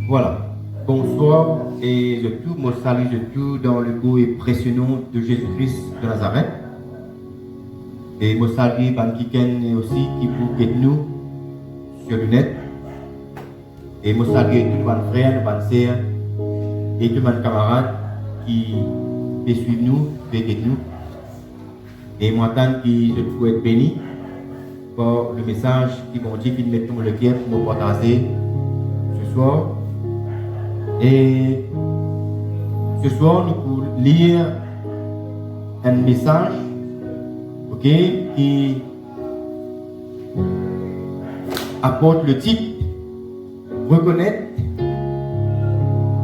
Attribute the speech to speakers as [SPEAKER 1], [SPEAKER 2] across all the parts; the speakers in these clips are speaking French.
[SPEAKER 1] Voilà. Bonsoir et je tout, me salue de tout dans le goût et précieux nom de Jésus-Christ de Nazareth. Et me salue Ban Kiken et aussi qui pour guider nous sur le net. Et me salue tous mes frères, mes sœurs et tous mes camarades qui suivent nous, qui guident nous. Et moi, tant que je peux être béni par le message qui vont dire qu'ils mettent le cœur pour me partager ce soir. Et ce soir, nous pouvons lire un message, ok, qui apporte le titre Reconnaître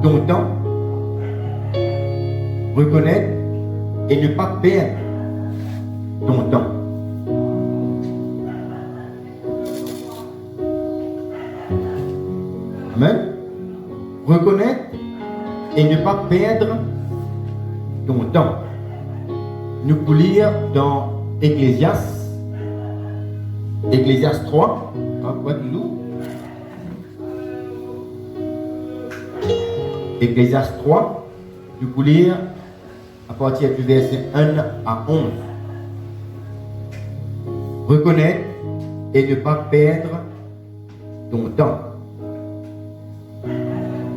[SPEAKER 1] ton temps, reconnaître et ne pas perdre ton temps. Amen. Reconnaître et ne pas perdre ton temps. Nous pouvons lire dans Ecclésiaste 3. Ecclésiaste 3, nous pouvons lire à partir du verset 1 à 11. Reconnaître et ne pas perdre ton temps.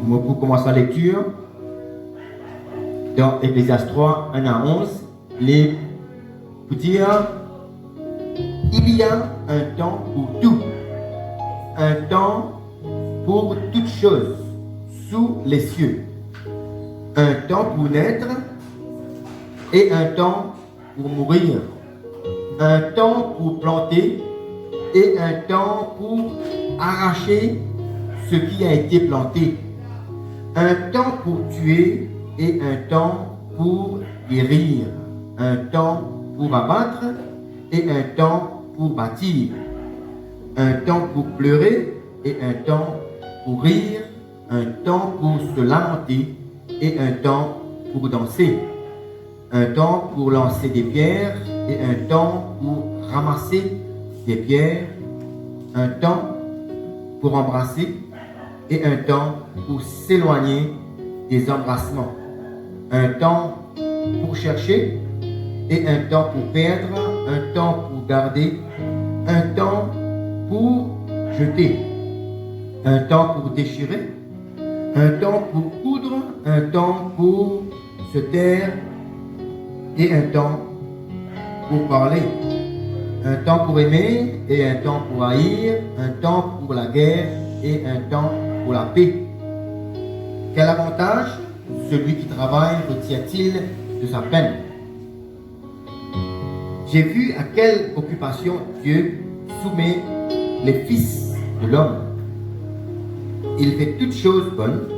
[SPEAKER 1] Pour commencer la lecture, dans Ecclésiaste 3, 1 à 11, pour dire, il y a un temps pour tout, un temps pour toutes choses sous les cieux, un temps pour naître et un temps pour mourir, un temps pour planter et un temps pour arracher ce qui a été planté, un temps pour tuer et un temps pour guérir, un temps pour abattre et un temps pour bâtir, un temps pour pleurer et un temps pour rire, un temps pour se lamenter et un temps pour danser, un temps pour lancer des pierres et un temps pour ramasser des pierres, un temps pour embrasser et un temps pour s'éloigner des embrassements, un temps pour chercher et un temps pour perdre, un temps pour garder, un temps pour jeter, un temps pour déchirer, un temps pour coudre, un temps pour se taire et un temps pour parler, un temps pour aimer et un temps pour haïr, un temps pour la guerre et un temps pour la paix. Quel avantage celui qui travaille retient-il de sa peine? J'ai vu à quelle occupation Dieu soumet les fils de l'homme. Il fait toutes choses bonnes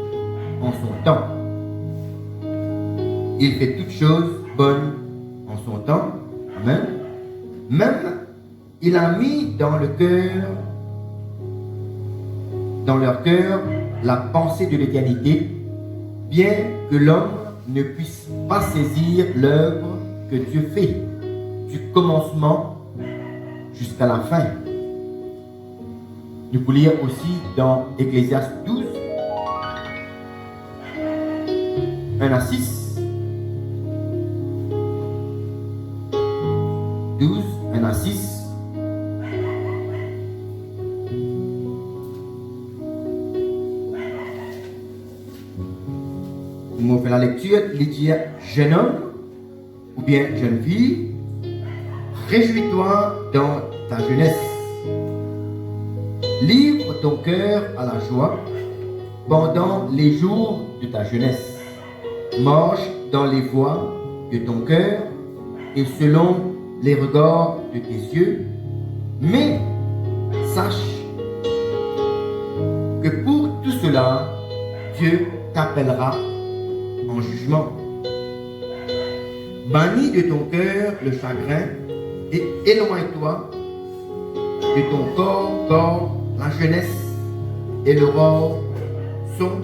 [SPEAKER 1] en son temps. Il fait toutes choses bonnes en son temps. Amen. Même, il a mis dans leur cœur, la pensée de l'éternité, bien que l'homme ne puisse pas saisir l'œuvre que Dieu fait, du commencement jusqu'à la fin. Nous pouvons lire aussi dans Ecclésiaste 12, 1 à 6. 12, 1 à 6. Nous faisons la lecture, il dit, jeune homme ou bien jeune fille, réjouis-toi dans ta jeunesse. Livre ton cœur à la joie pendant les jours de ta jeunesse. Marche dans les voies de ton cœur et selon les regards de tes yeux. Mais sache que pour tout cela, Dieu t'appellera en jugement. Bannis de ton cœur le chagrin et éloigne-toi de ton corps la jeunesse et l'aurore sont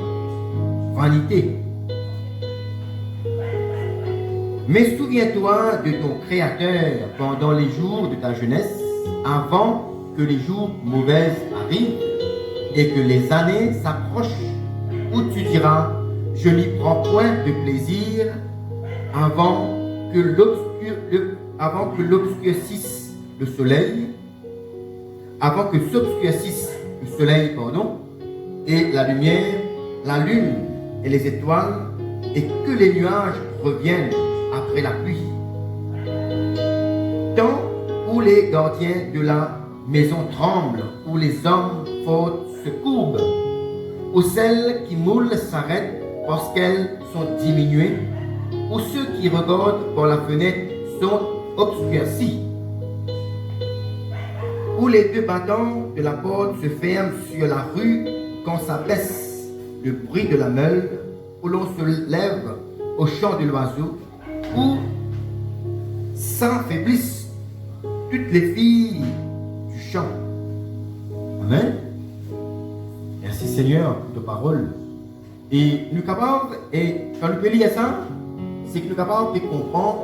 [SPEAKER 1] vanité. Mais souviens-toi de ton Créateur pendant les jours de ta jeunesse, avant que les jours mauvais arrivent et que les années s'approchent où tu diras, je n'y prends point de plaisir avant que l'obscurcisse le soleil, avant que s'obscurcisse le soleil, et la lumière, la lune et les étoiles, et que les nuages reviennent après la pluie. Temps où les gardiens de la maison tremblent, où les hommes forts se courbent, où celles qui moulent s'arrêtent parce qu'elles sont diminuées, où ceux qui regardent par la fenêtre sont obscurcis, où les deux battants de la porte se ferment sur la rue quand ça baisse le bruit de la meule, où l'on se lève au chant de l'oiseau, où s'enfaiblissent toutes les filles du chant. Amen. Merci Seigneur pour ta parole. Et nous sommes capables, et quand nous pouvons lire ça, c'est que nous sommes capables de comprendre,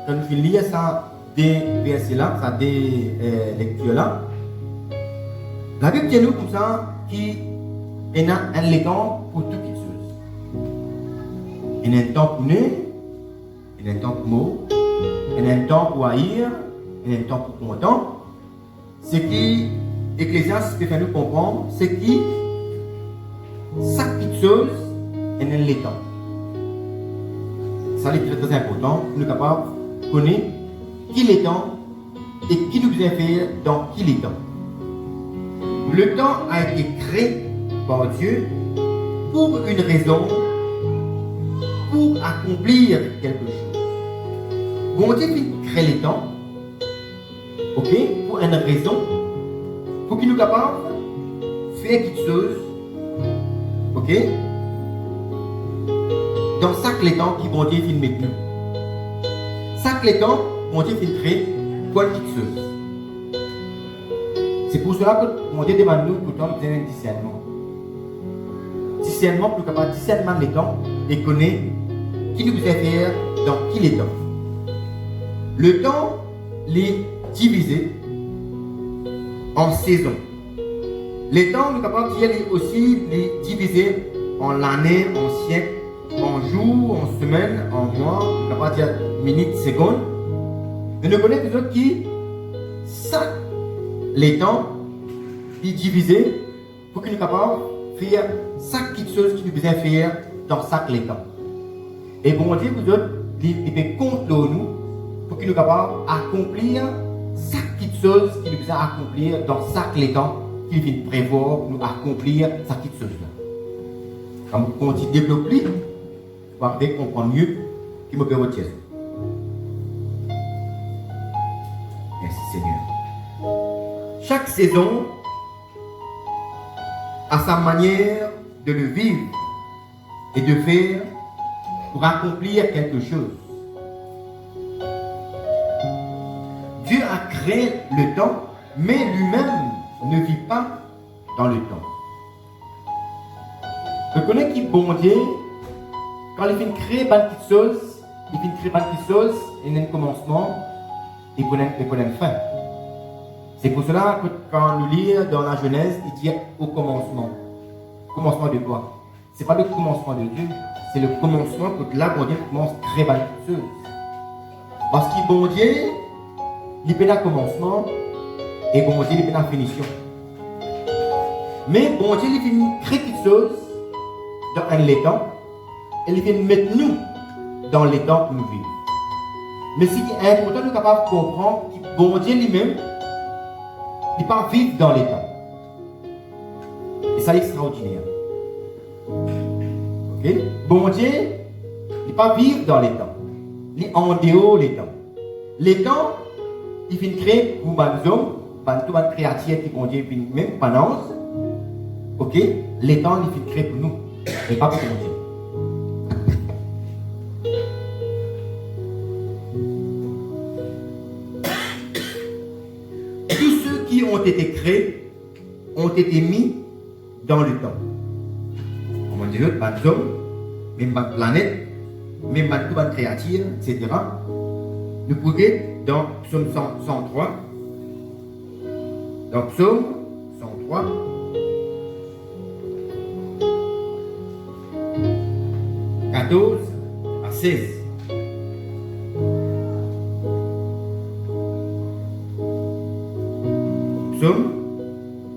[SPEAKER 1] quand nous pouvons lire ça, des versets là, ça des lectures là. La Bible dit nous comme ça, qui est un temps pour toutes les choses. Il y a un temps pour naître, il y a un temps pour mourir, il y a un temps pour haïr, il y a un temps pour content. Ce qui, Ecclésiaste peut faire nous comprendre, c'est qui, chaque petite chose, il y a un temps. Ça, c'est très important. Nous sommes capables de connaître qui est temps et qui nous vient faire dans qui est temps. Le temps a été créé par Dieu pour une raison, pour accomplir quelque chose. Bon Dieu crée les temps, ok, pour une raison, pour qu'il nous capable de faire quelque chose, ok, dans chaque les temps qui bon Dieu fait mettre nous. Chaque les temps, bon Dieu fait créer quelque chose. C'est pour cela que mon Dieu demande nous tout le temps un discernement. Discernement pour capable de discernement les temps et connaître qui nous fait faire dans qui les temps. Le temps les divisé en saisons. Les temps nous capables aussi les diviser en l'année, en siècle, en jours, en semaines, en mois, nous capables de dire minutes, secondes. Et nous connaissons des autres qui ça les temps est divisé pour qu'il soit capable de faire chaque petite chose qu'il nous besoin faire dans chaque les temps. Et bon Dieu, vous autres, il peut compter nous pour qu'il nous capable d'accomplir chaque petite chose qu'il nous besoin accomplir dans chaque les temps qu'il vient prévoir pour nous accomplir chaque petite chose là. Quand on continue de développer, on va comprendre mieux qu'il me peut retirer. Merci Seigneur. Chaque saison a sa manière de le vivre et de faire pour accomplir quelque chose. Dieu a créé le temps, mais lui-même ne vit pas dans le temps. Je connais qui bon Dieu, quand il vient créer une petite chose, il y a un commencement et il y a une fin. C'est pour cela que quand nous lisons dans la Genèse, il dit au commencement. Commencement de quoi? Ce n'est pas le commencement de Dieu, c'est le commencement que là, bon Dieu commence à créer quelque chose. Parce que bon Dieu, il peut avoir commencement et bon Dieu, il peut avoir finition. Mais bon Dieu, il vient créer quelque chose dans un temps et il vient mettre nous dans les temps où nous vivons. Mais ce qui est important, nous sommes capables de comprendre que bon Dieu lui-même, il ne peut pas vivre dans les temps. Et ça, c'est extraordinaire. Ok? Bon Dieu, il ne peut pas vivre dans les temps. Il est en dehors des temps. Les temps, il vient créer pour les hommes, pour les créatures qui bon Dieu, même pendant. Ok? Les temps, il vient créer pour nous, mais pas pour bon Dieu. Ont été créés, ont été mis dans le temps. On dit l'autre, pas d'hommes, même pas de planète, même pas de créatures, etc. Nous pouvons dans Psaume 103. Dans Psaume 103. 14 à 16. Psaume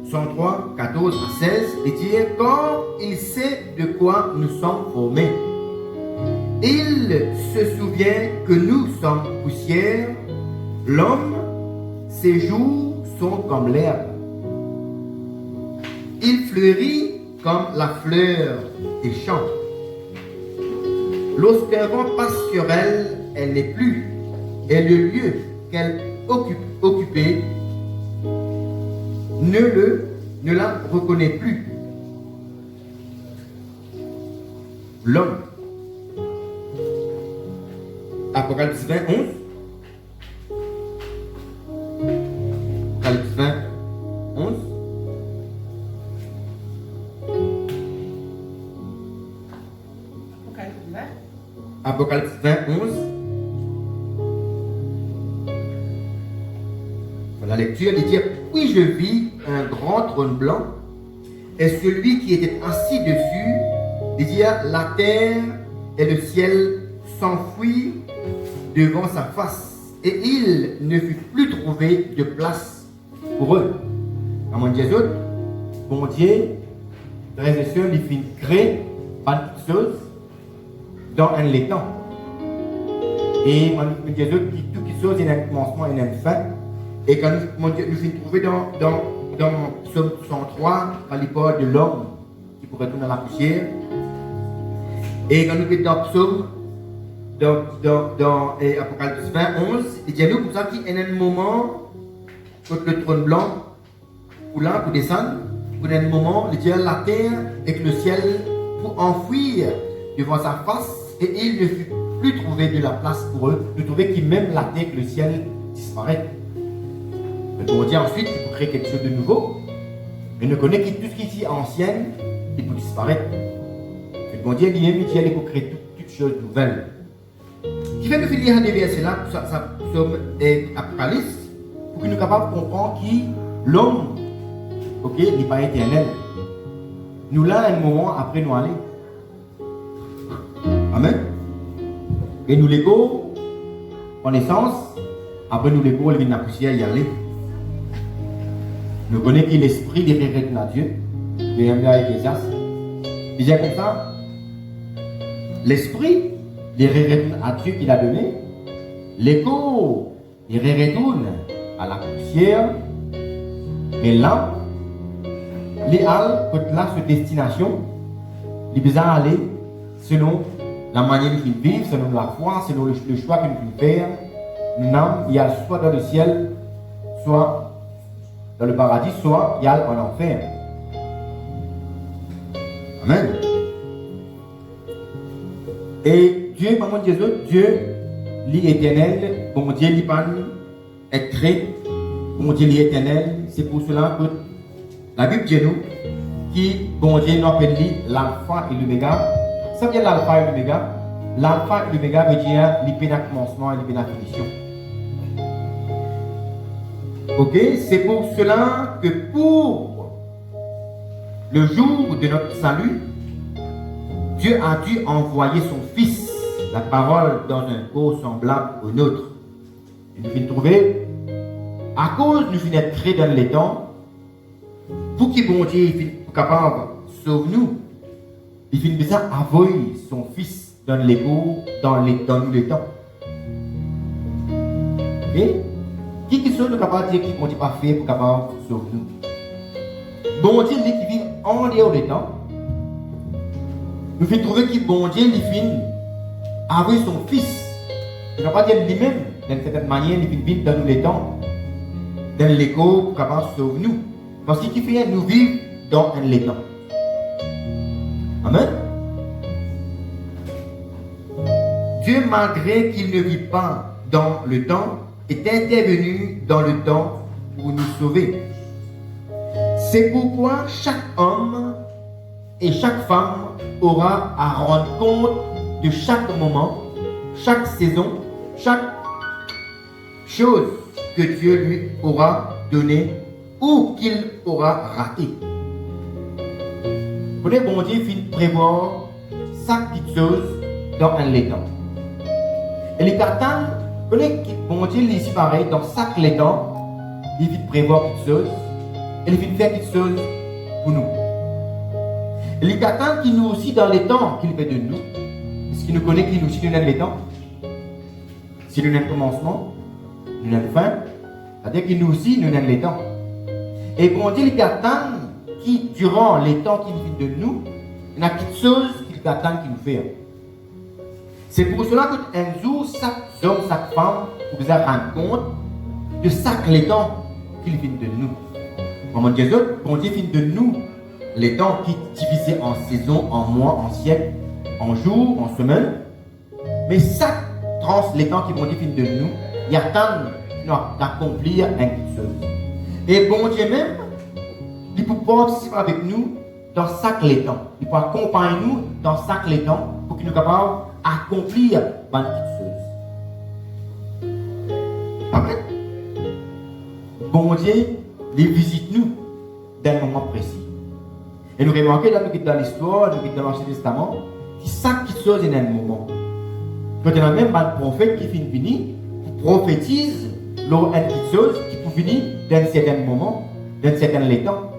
[SPEAKER 1] 103, 14 à 16, et dit, quand il sait de quoi nous sommes formés, il se souvient que nous sommes poussière, l'homme, ses jours sont comme l'herbe. Il fleurit comme la fleur des champs. Lorsqu'un vent passe sur elle, elle n'est plus, et le lieu qu'elle occupait ne la reconnaît plus. L'homme. Apocalypse 20, 11. Apocalypse 20, 11. Apocalypse 20, 11. La lecture, il dit, puis je vis un grand trône blanc, et celui qui était assis dessus, il dit, la terre et le ciel s'enfuirent devant sa face, et il ne fut plus trouvé de place pour eux. Comment dire autres, bon Dieu, frères et sœurs, il finit créer pas de choses dans un temps. Et mon Dieu, tout qui chose, il y a un commencement et une fin. Et quand mon Dieu, nous finissons trouver dans Psaume 103, quand il parle de l'homme qui pourrait retourner dans la poussière. Et quand nous sommes dans Psaume, dans Apocalypse 20, 11, il dit à nous comme ça qu'il y a un moment, quand le trône blanc, pour là, pour descendre, pour un moment, il dit à la terre et que le ciel, pour enfuir devant sa face, et il ne fut plus trouvé de la place pour eux, de trouver que même la terre et le ciel disparaissent. Mais pour dire ensuite qu'il faut créer quelque chose de nouveau, mais ne connaît que tout ce qui est ici ancien, il peut disparaître. Mais pour dire lui-même, il faut créer toutes choses nouvelles. Qui fait que nous lire des versets là, ça Psaume et Apocalypse, pour que nous soyons capables de comprendre que l'homme, ok, n'est pas éternel. Nous là, un moment après nous aller. Amen. Et nous l'ego, en essence, après nous l'ego, il vient de la poussière y aller. Nous connaissons que l'esprit des retourne à Dieu. Bienvenue à Ecclésias. Il dit comme ça, l'esprit les retourne à Dieu qu'il a donné. L'écho, il retourne à la poussière. Mais là, les halles, quand là, sur destination, il besoin aller selon la manière dont nous vivons, selon la foi, selon le choix que nous pouvons faire. Nous n'avons, il y a soit dans le ciel, soit dans le paradis, soit il y a en enfer. Amen. Et Dieu, par contre, Dieu, l'éternel, bon Dieu, est très, bon Dieu, l'éternel, c'est pour cela que la Bible dit nous, qui, bon Dieu, nous appelle l'alpha et l'oméga. Ça veut dire l'alpha et l'oméga. L'alpha et l'oméga veut dire l'hypéna commencement et l'hypéna finition. Ok, c'est pour cela que pour le jour de notre salut, Dieu a dû envoyer son Fils, la parole dans un corps semblable au nôtre. Et nous finissons trouver, à cause nous finissons très dans les temps, pour qu'il bon Dieu soit capable de sauver nous, il finit besoin d'envoyer son Fils dans les corps, dans nous les temps. Ok? Qui sont nous capables de dire qu'ils n'ont pas fait pour capable de sauver nous? Bon Dieu, lui qui vit en dehors des temps, nous fait trouver que bon Dieu, il finit avec son Fils. Il ne va pas dire lui-même, d'une certaine manière, il finit dans nous les temps, dans l'écho pour capable de sauver nous. Parce qu'il fait nous vivre dans un les temps. Amen. Dieu, malgré qu'il ne vit pas dans le temps, est intervenu dans le temps pour nous sauver. C'est pourquoi chaque homme et chaque femme aura à rendre compte de chaque moment, chaque saison, chaque chose que Dieu lui aura donné ou qu'il aura raté. Pour les bon Dieu, il prévoir chaque petite chose dans un laiton. Et les cartanes, connaît bon Dieu ici pareil, dans chaque laiton, il vient prévoir quelque chose, et il vient faire quelque chose pour nous. Et les cartanes qui nous aussi dans les temps qu'il fait de nous, est-ce qu'il nous connaît qui nous aussi nous donne les temps? Si nous avons commencement, nous avons fin, c'est-à-dire qu'il nous aussi nous donne les temps. Et bon Dieu, les cartanes qui, durant les temps qu'il vit de nous, il y a quelque chose qu'il attend qu'il nous fait. C'est pour cela qu'un jour, chaque homme, chaque femme, vous vous rendre compte de chaque les temps qu'il vit de nous. Comme on dit, bon Dieu vit de nous les temps qui divisés en saisons, en mois, en siècles, en jours, en semaines. Mais chaque les temps qui vont vit de nous, il attend d'accomplir quelque chose. Et bon Dieu même, il peut participer avec nous dans chaque les temps. Il peut accompagner nous dans chaque les temps pour qu'il nous capable d'accomplir quelque chose. Amen. Bon Dieu, il visite nous d'un moment précis. Et nous remarquons dans l'histoire, dans l'Ancien Testament, que chaque chose est un moment. Quand il y a même un prophète qui finit venir, qui prophétise une petite chose qui peut venir d'un certain moment, d'un certain temps.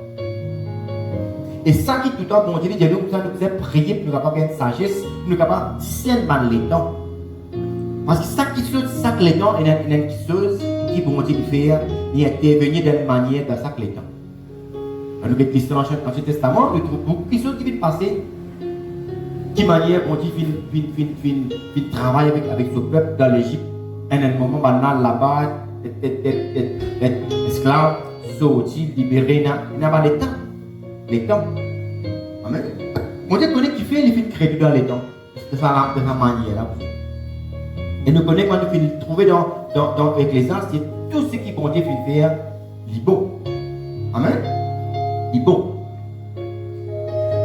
[SPEAKER 1] Et ça qui tout le temps, bon Dieu, nous nous prier pour nous capables de sagesse, pour nous capables de discerner les temps. Parce que chaque chose, chaque temps, il y a une chose qui bon Dieu faire, il intervenir d'une manière dans chaque temps. Dans le l'histoire dans l'Ancien Testament, nous trouvons beaucoup de choses qui viennent passer. De quelle manière bon Dieu vient travailler avec ce peuple dans l'Égypte. À un moment, là-bas, être esclave, sortir, libérer, il n'y a pas de temps. Les temps. Amen. Mon Dieu connaît qui fait, il fait crédit dans les temps. De sa manière là. Et nous connaissons quand nous finissons trouver dans l'Ecclésiaste, c'est tout ce qui bon Dieu fait faire, il est bon. Amen. Il est bon.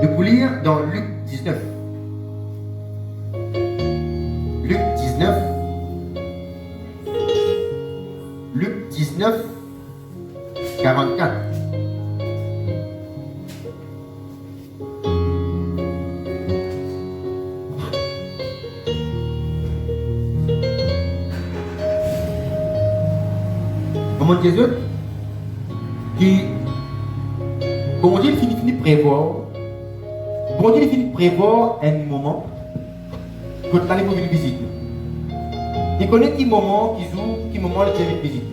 [SPEAKER 1] Nous pouvons lire dans Luc 19. Luc 19. Luc 19, 44. Comment dire ça? Qui, bon Dieu finit prévoir. Bon Dieu finit prévoir un moment que tu allais pour une visite. Il connaît qui moment, qui jour, qui moment il peut venir visiter.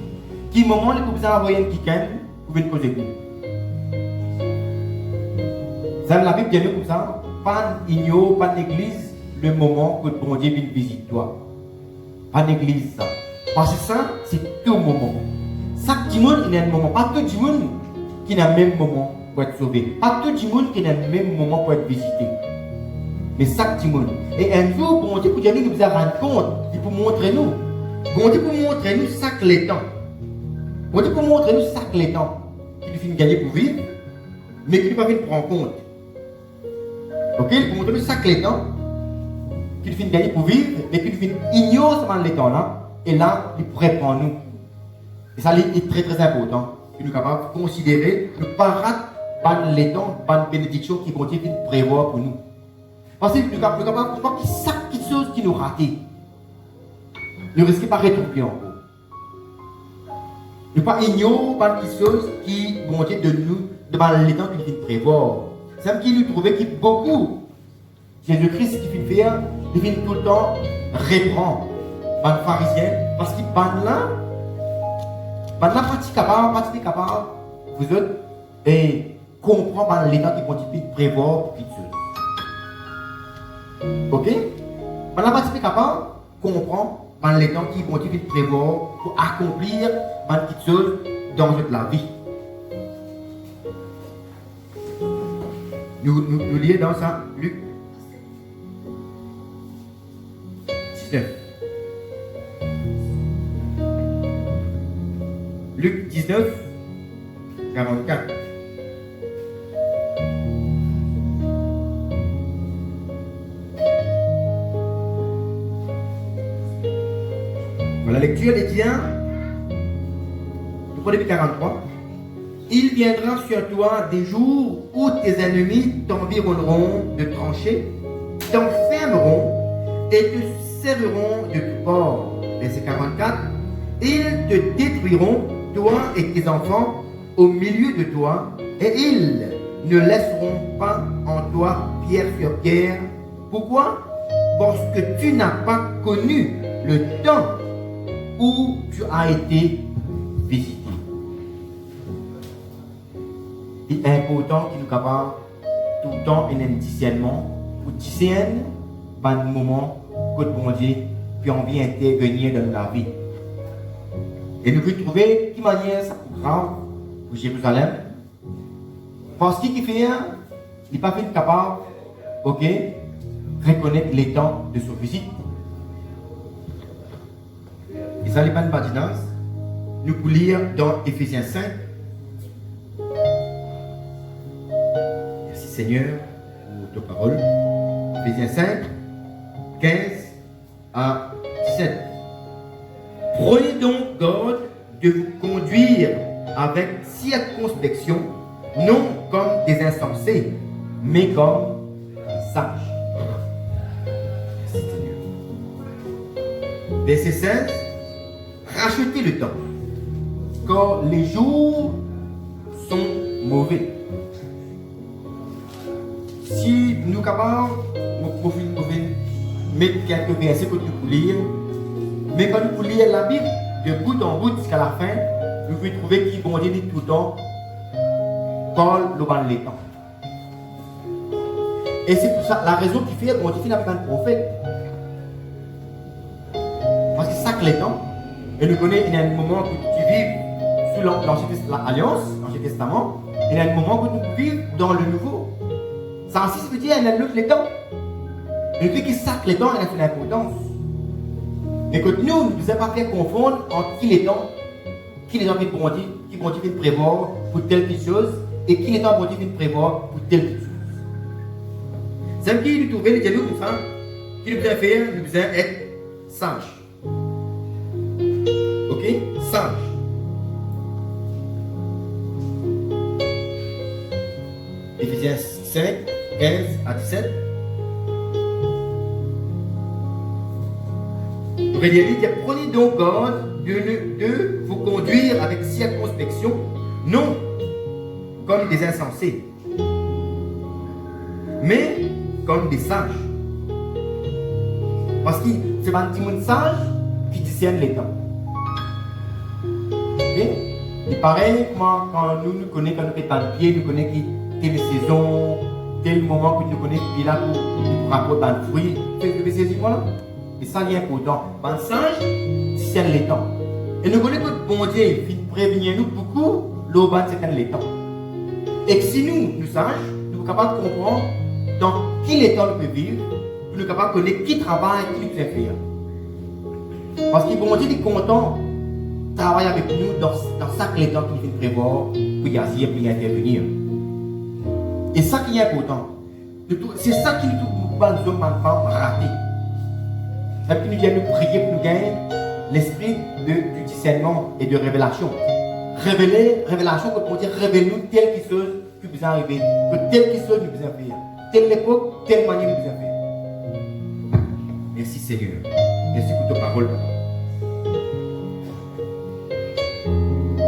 [SPEAKER 1] Qui moment il peut vous envoyer un week-end pour venir causer avec nous. Ça, la Bible dit comme ça, pas d'ignore, pas d'église, le moment que bon Dieu vient visiter toi. Pas d'église, ça. Parce que ça, c'est tout moment. Chaque monde, il y a un moment. Pas tout le monde qui a le même moment pour être sauvé. Pas tout le monde qui a le même moment pour être visité. Mais chaque monde. Et un jour, bon Dieu, pour nous nous rendre compte, il peut montrer nous. Bon Dieu, pour montrer nous chaque les temps. Bon Dieu, pour montrer nous chaque les temps. Qu'il finit gagner pour vivre, mais qu'il ne peut pas prendre compte. Ok? Il peut montrer nous chaque les temps. Qu'il finit gagner pour vivre, mais qu'il finit ignorer seulement les temps là. Et là, il pourrait prendre nous. Et ça est très très important. Que nous sommes capables de considérer, ne pas rater les temps, pas de bénédiction qui continue de prévoir pour nous. Parce que nous sommes capables de voir que chaque chose qui nous rate, ne risquez pas de retomber encore. Ne pas ignorer pas des choses qui vont être de nous, devant les temps qu'il vient de prévoir. C'est ce qui nous trouvait qui beaucoup. Jésus-Christ qui vient faire, il vient tout le temps reprendre les pharisiens, parce qu'ils parlent là. Maintenant, pas capable, vous autres, et comprendre les temps qui continuent de prévoir pour quelque chose. Ok? Maintenant, pas capable, comprendre les temps qui continuent de prévoir pour accomplir quelque chose dans la vie. Nous lisons dans ça, Luc 19. Luc 19, 44. Voilà, la lecture des tiens. Depuis 43. Il viendra sur toi des jours où tes ennemis t'environneront de tranchées, t'enfermeront et te serviront de tout port. Verset 44. Ils te détruiront, toi et tes enfants, au milieu de toi, et ils ne laisseront pas en toi pierre sur pierre. Pourquoi? Parce que tu n'as pas connu le temps où tu as été visité. Il est important qu'il nous capable tout le temps un discernement pour discerner par le moment que bon Dieu puis on vient intervenir dans la vie. Et nous pouvons trouver qui manière ça grave pour Jérusalem. Parce qu'il fait, il n'est pas fait capable, ok, reconnaître les temps de sa visite. Et ça n'est pas une patinage. Nous pouvons lire dans Éphésiens 5. Merci Seigneur pour ta parole. Éphésiens 5, 15 à 17. Prenez donc garde de vous conduire avec circonspection, non comme des insensés, mais comme des sages. Merci Seigneur. Verset 16. Rachetez le temps, car les jours sont mauvais. Si nous sommes capables, nous pouvons mettre quelques versets que nous pouvons lire, mais quand nous pouvons lire la Bible de bout en bout jusqu'à la fin, nous pouvons trouver qu'il bon Dieu dit tout le temps, parle le ban les temps. Et c'est pour ça la raison qui fait que bon Dieu n'a pas de prophète. Parce que c'est ça que les temps. Et nous connaissons, il y a un moment que tu vives sous l'Alliance, l'Ancien Testament, et il y a un moment que tu vives dans le Nouveau. Ça insiste veut dire qu'il y a un autre les temps. Et puis, ça que les temps, il a une importance. Et que nous ne devons pas faire confondre entre qui les temps qui bon Dieu vient prévoir pour telle chose, et qui les temps bon Dieu vient prévoir pour telle chose. C'est un qui nous trouve les dialogues comme ça, qui nous devons faire, nous devons être sages. Ok? Sage. Éphésiens 5, 15 à 17. Aurélie dit, prenez donc garde de vous conduire avec circonspection, non comme des insensés, mais comme des sages. Parce que c'est un petit monde sage qui discerne les temps. Et pareil, quand nous connaissons, quand nous sommes dans le pied, nous connaissons telle saison, tel moment que nous connaissons, qui est là pour rapporter dans le fruit. Vous saisir voilà? Et ça, c'est important. Dans le singe, discerne les temps. Et nous connaissons que bon Dieu, il prévient nous beaucoup, l'auban c'est les temps. Et que si nous sages, nous sommes capables de comprendre dans qui les temps nous peut vivre, nous sommes capables de connaître qui travaille et qui nous fait faire. Parce que bon Dieu est content de travailler avec nous dans ça que les temps qu'il vient prévoir pour y agir, pour y intervenir. Et ça qui est important. C'est ça qui nous bat nous hommes et femmes ratés. Ça qui nous vient nous prier pour nous gagner l'esprit du discernement et de révélation. Révélation, que pour dire révèle-nous telle chose que vous arrivez, que telle chose nous besoin faire, telle époque, telle manière nous besoin faire. Merci Seigneur. Merci pour ta parole.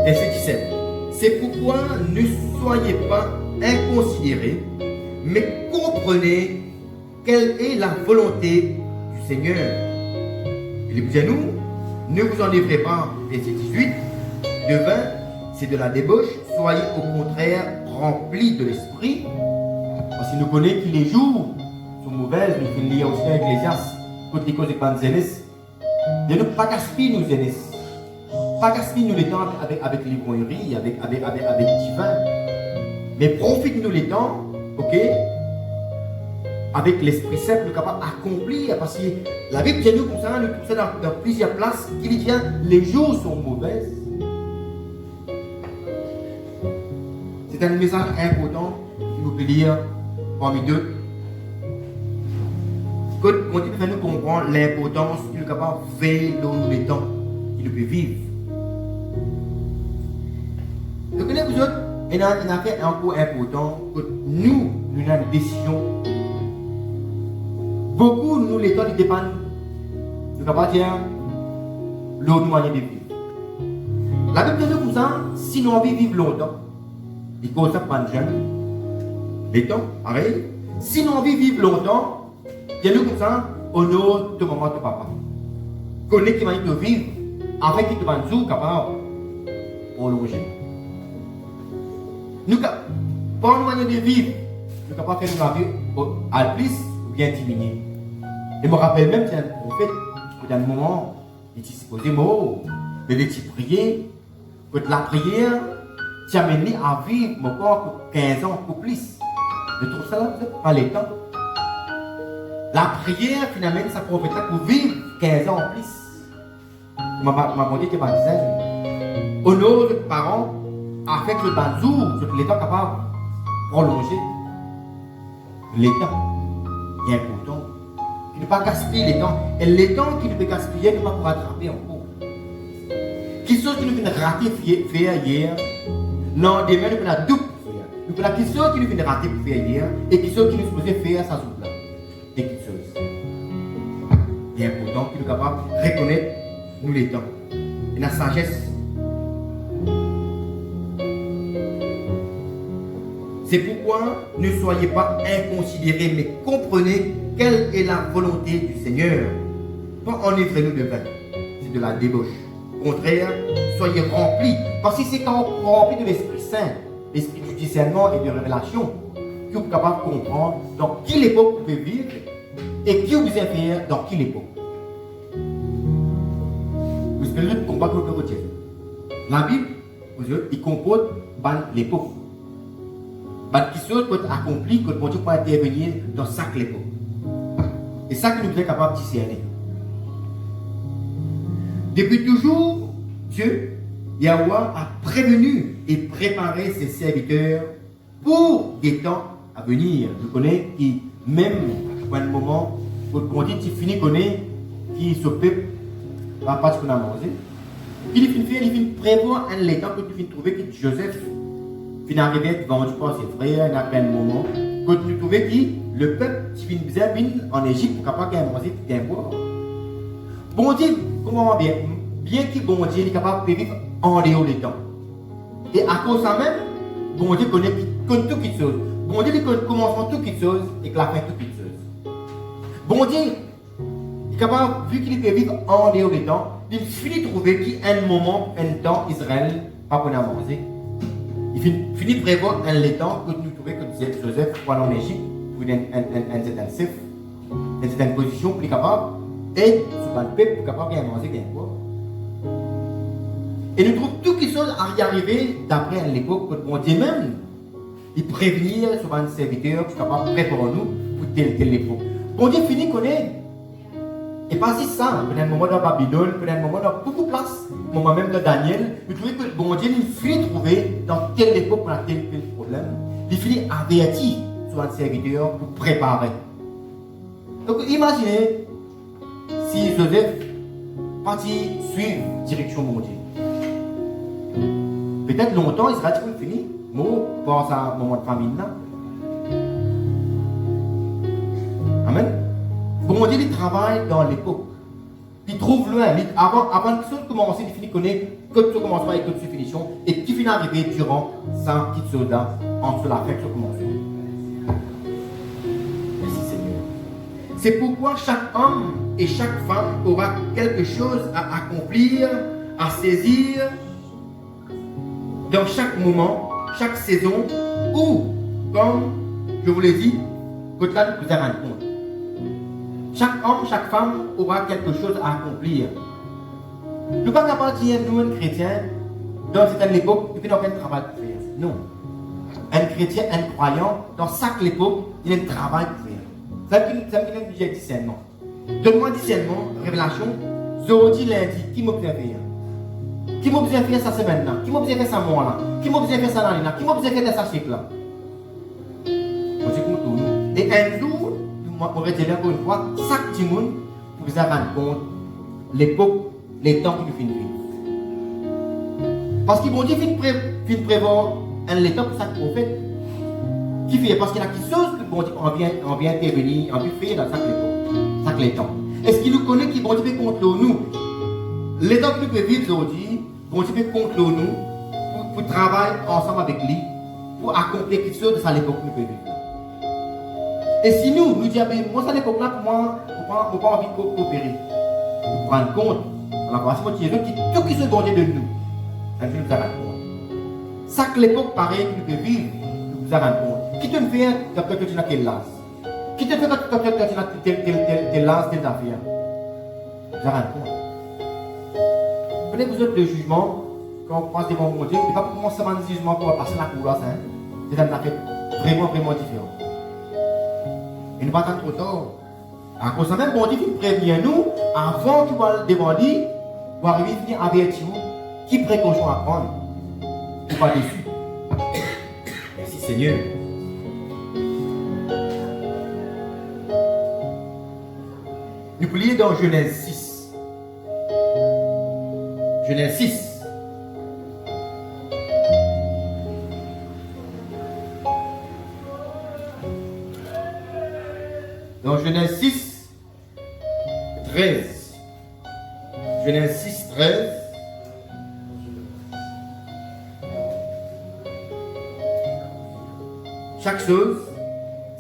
[SPEAKER 1] Verset 17. C'est pourquoi ne soyez pas inconsidérés, mais comprenez quelle est la volonté du Seigneur. Il dit à nous, ne vous enivrez pas, verset 18, de vin, c'est de la débauche, soyez au contraire remplis de l'esprit. Parce que nous connaissons que les jours sont mauvais, nous faisons lire aussi à Ecclésiaste, quand les causes de Panzélis. Ne nous pas gaspiller nos zélis. Pas gaspiller nous les temps avec l'ivrognerie, avec divin. Mais profite-nous les temps, ok? Avec l'Esprit Saint, nous sommes capables d'accomplir. Parce que la Bible dit nous comme ça, nous trouvons ça dans plusieurs places, qui dit les jours sont mauvais. C'est un message important qu'il nous peut lire parmi deux. Quand on dit que nous comprendre l'importance qu'il est capable de veiller dans les temps qu'il peut vivre. Donc, vous autres, il y a un affaire encore important que nous avons une décision Beaucoup, nous, les temps, ils dépendent. Nous ne pas dire l'autre manière de vivre. La Bible dit comme ça, si nous envie de vivre longtemps, il faut ça prendre jeune. Les temps, pareil. Si nous envie de vivre longtemps, il y a nous comme ça, honore de maman, de papa. Connais qui va te vivre, avec qui te va nous capable pour loger. Nous, pour nous manière de vivre, nous sommes capables de faire une vie à plus ou bien diminuer. Et je me rappelle même, c'est un prophète, qu'à un moment, il était supposé mort, mais il était prié, que la prière, tu as mené à vivre encore 15 ans ou plus. Je trouve ça là, pas les temps. La prière, finalement, ça prophète pour vivre 15 ans en plus. Je m'ai dit que je disais, honore de parents, avec le banzou, sur les temps capables de prolonger les temps. Il est important. Il ne pas gaspiller les temps. Et les temps qu'il peut gaspiller, il ne pas pour rattraper encore. Quelque chose qui nous fait rater faire hier, non, demain, nous pouvons double faire. Nous pouvons quelque chose qui nous fait rater pour faire hier, et quelque chose qui nous supposait faire ça souple. Et quelque chose. Il est important qu'il nous capable de reconnaître nous les temps. Et la sagesse. C'est pourquoi ne soyez pas inconsidérés, mais comprenez quelle est la volonté du Seigneur. Pas enivrez-nous de vin, c'est de la débauche. Au contraire, soyez remplis. Parce que c'est quand on remplit de l'Esprit Saint, l'Esprit du discernement et de révélation, que vous êtes capable de comprendre dans quelle époque vous pouvez vivre et qui vous est faire dans quelle époque. Vous espérez le combat que vous pouvez. La Bible, il compose l'époque. Quelque chose peut être accompli, que Dieu peut intervenir dans chaque époque. Et ça que nous sommes capables de discerner. Depuis toujours, Dieu, Yahweh, a prévenu et préparé ses serviteurs pour des temps à venir. Je connais qui, même à un moment, quand on dit qu'il finit connaît, qui se peuple, pas ce qu'on a mangé, il finit prévoir un l'état que tu finis trouver que Joseph finit arrivé vendu par ses frères, à un moment, que tu trouvais que le peuple qui vient en Égypte pour capable de manger et de boire. Bon Dieu, comment bien que bon Dieu est capable de vivre en dehors des temps. Et à cause de ça même, bon Dieu connaît toutes les choses. Bon Dieu commence toutes les choses et que la fin toutes les choses. Bon Dieu est capable, vu qu'il peut vivre en dehors des temps, il finit de trouver qu'à un moment, un temps, Israël, pas pour manger. Il finit de prévoir un temps que nous trouvons que Joseph pour aller en Égypte, pour une certaine position pour être capable, et sur le peuple pour capable de manger bien quoi. Et nous trouvons toutes les choses à y arriver d'après l'époque que bon Dieu même, il prévenir sur un serviteur pour capable de préparer nous pour telle époque. Bon Dieu finit de connaître. Et pas si ça, peut-être un moment dans Babylone, peut-être un moment dans beaucoup de places, un moment même dans Daniel, nous trouvons que bon Dieu il finit de trouver dans telle époque pour tel problème, il finit averti sur un serviteur pour préparer. Donc imaginez si Joseph partit suivre direction bon Dieu. Peut-être longtemps il sera fini, mot pour un moment de famine là. Amen. Bon Dieu, il travaille dans l'époque. Il trouve loin. Avant que ça commence, il finit connaître que tout commencement et que tout finition. Et qui finit arriver durant sa petite soda entre la fin que ça commence. Merci Seigneur. C'est pourquoi chaque homme et chaque femme aura quelque chose à accomplir, à saisir dans chaque moment, chaque saison, ou, comme je vous l'ai dit, que là vous avez rendu compte. Chaque homme, chaque femme aura quelque chose à accomplir. Nous ne sommes pas capables de dire, nous, chrétiens, dans cette époque, il n'y a aucun travail pour faire. Non. Un chrétien, un croyant, dans chaque époque, il y a un travail pour faire. Ça me dit que discernement. Donne-moi discernement, révélation, jeudi, lundi, qui m'a besoin de faire? Qui m'a besoin de faire ça semaine là? Qui m'a besoin de faire ça mois là? Qui m'a besoin de faire ça l'année là? Qui m'a besoin de faire ça cycle là? On dit qu'on tourne. Et un jour, on va dire encore une fois, chaque petit monde vous a rendu compte l'époque, les temps qui nous finissent. Parce qu'ils vont dire qu'il prévoir un temps pour chaque prophète. Qui fait? Parce qu'il y a quelque chose que bon Dieu, on vient intervenir, on vient faire dans chaque époque. les temps. Est-ce qu'il nous connaît qui vont dire contre nous? Les temps que nous pouvons vivre aujourd'hui, vont dire contre nous, pour travailler ensemble avec lui, pour accomplir quelque chose de ça l'époque que nous pouvons vivre. Et si nous disons, moi, ça l'époque là, pour moi, je n'ai pas envie de coopérer. Pour prendre compte, on a commencé à dire tout qui se vendait de nous. Ça nous a rendu compte. Ça que l'époque pareille que nous pouvons vivre, nous a rendu compte. Qui te fait quand tu n'as quel las? Qui te fait quand tu as tes las, tes affaires? Nous a rendu compte. Prenez besoin de jugement quand on passe devant mon Dieu. Ce n'est pas pour commencer à un jugement qu'on va passer la cour là. C'est un affaire vraiment, vraiment différent. Et nous ne pas attendre trop tard. À cause de ça même, bon Dieu, il prévient nous avant qu'il va devant lui, pour arriver à venir avertir nous qui précaution à prendre pour pas déçu. Merci Seigneur. Nous pouvons lire dans Genèse 6. Genèse 6. Dans Genèse 6, 13. Genèse 6, 13. Chaque chose,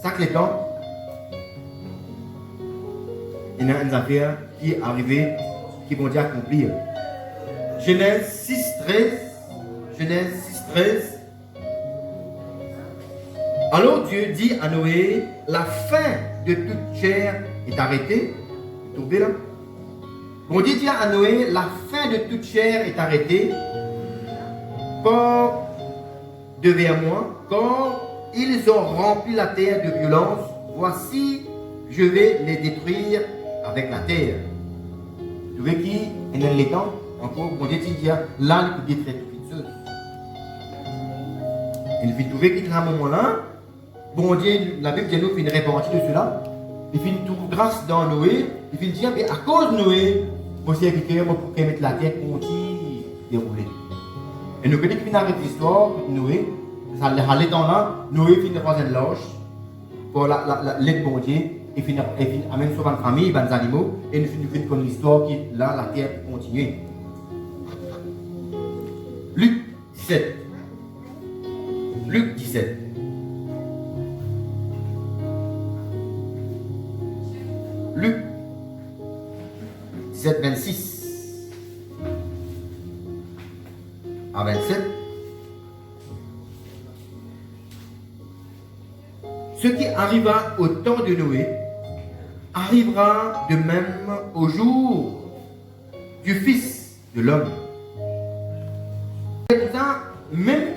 [SPEAKER 1] chaque temps, il y a une affaire qui est arrivée, qui vont dire accomplir. Genèse 6, 13. Genèse 6, 13. Alors Dieu dit à Noé, la fin de toute chair est arrêtée. Vous trouvez là? Bon Dieu dit à Noé, la fin de toute chair est arrêtée. Quand devers moi, quand ils ont rempli la terre de violence, voici, je vais les détruire avec la terre. Vous trouvez qui est dans les temps? Encore, bon Dieu dit, là, il peut détruire toute chose. Il faut trouver qu'à un moment-là, bon Dieu, la Bible dit nous fait une répartie de cela. Il fait une tour grâce dans Noé. Il fait dire, mais à cause de Noé, mon serviteur, moi, pour mettre la terre continue dérouler. Et nous connaissons qu'il arrête l'histoire de Noé. Ça allait dans là, Noé finit dans une loge pour l'aide de bon Dieu. Il finit amène sur une famille, des animaux. Et nous finissons comme l'histoire qui là, la terre continue. Luc 17. Luc 17. Luc 17, 26 à 27. Ce qui arriva au temps de Noé arrivera de même au jour du Fils de l'homme. Même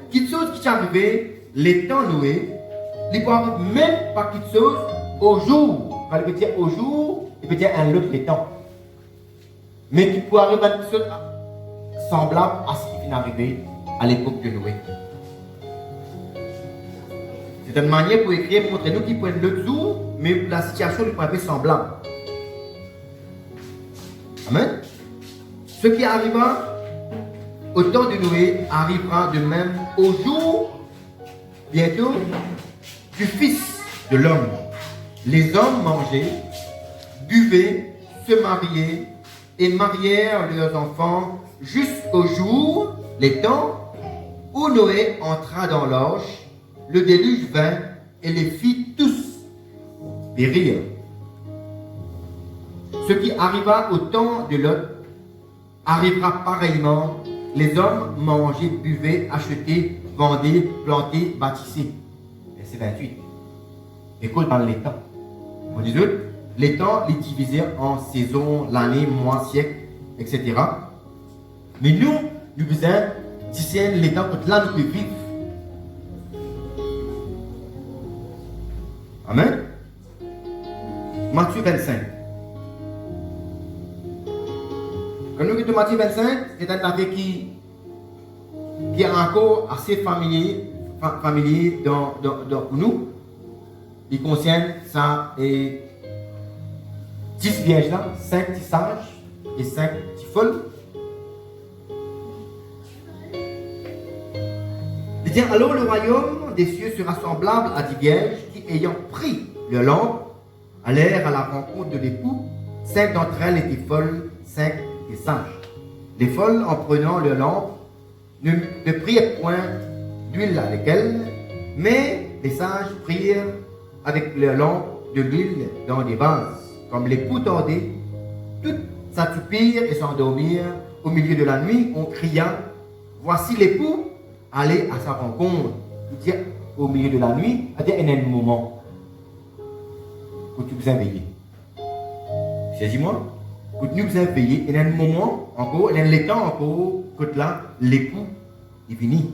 [SPEAKER 1] quelque chose qui est arrivé, les temps Noé, il ne peut même pas quelque chose au jour. Il peut dire au jour, il peut dire un autre temps. Mais qui peut arriver à quelque chose semblable à ce qui vient d'arriver à l'époque de Noé. C'est une manière pour écrire, montrer nous qui prennent l'autre jour, mais la situation lui paraît semblable. Amen. Ce qui arriva au temps de Noé arrivera de même au jour, bientôt, du Fils de l'homme. Les hommes mangeaient, buvaient, se mariaient et marièrent leurs enfants jusqu'au jour, les temps, où Noé entra dans l'arche, le déluge vint et les fit tous périr. Ce qui arriva au temps de Lot arrivera pareillement. Les hommes mangeaient, buvaient, achetaient, vendaient, plantaient, bâtissaient. Verset 28. Écoute dans les temps. On dit les temps, les divisaient en saisons, l'année, mois, siècle, etc. Mais nous faisons discerner les temps que là nous pouvons vivre. Amen. Matthieu 25. Quand nous lisons Matthieu 25, c'est un affaire qui est encore assez familier pour nous. Il concerne ça et 10 vierges là, 5 petits sages et 5 petits folles. Il dit alors le royaume des cieux sera semblable à 10 vierges qui ayant pris leur lampe allèrent à la rencontre de l'époux. 5 d'entre elles étaient folles, 5 étaient sages. Les folles, en prenant leur lampe, ne prirent point d'huile avec elles, mais les sages prirent avec leur lampe de l'huile dans des vases. Comme l'époux tardait, toutes s'attupirent et s'endormirent. Au milieu de la nuit, on cria, voici l'époux, allez à sa rencontre. Dire au milieu de la nuit, il y a un moment où tu vous éveillez. Saisis-moi. Quand nous vous éveillez, il y a un moment encore, il y a le temps encore, que là, l'époux est fini.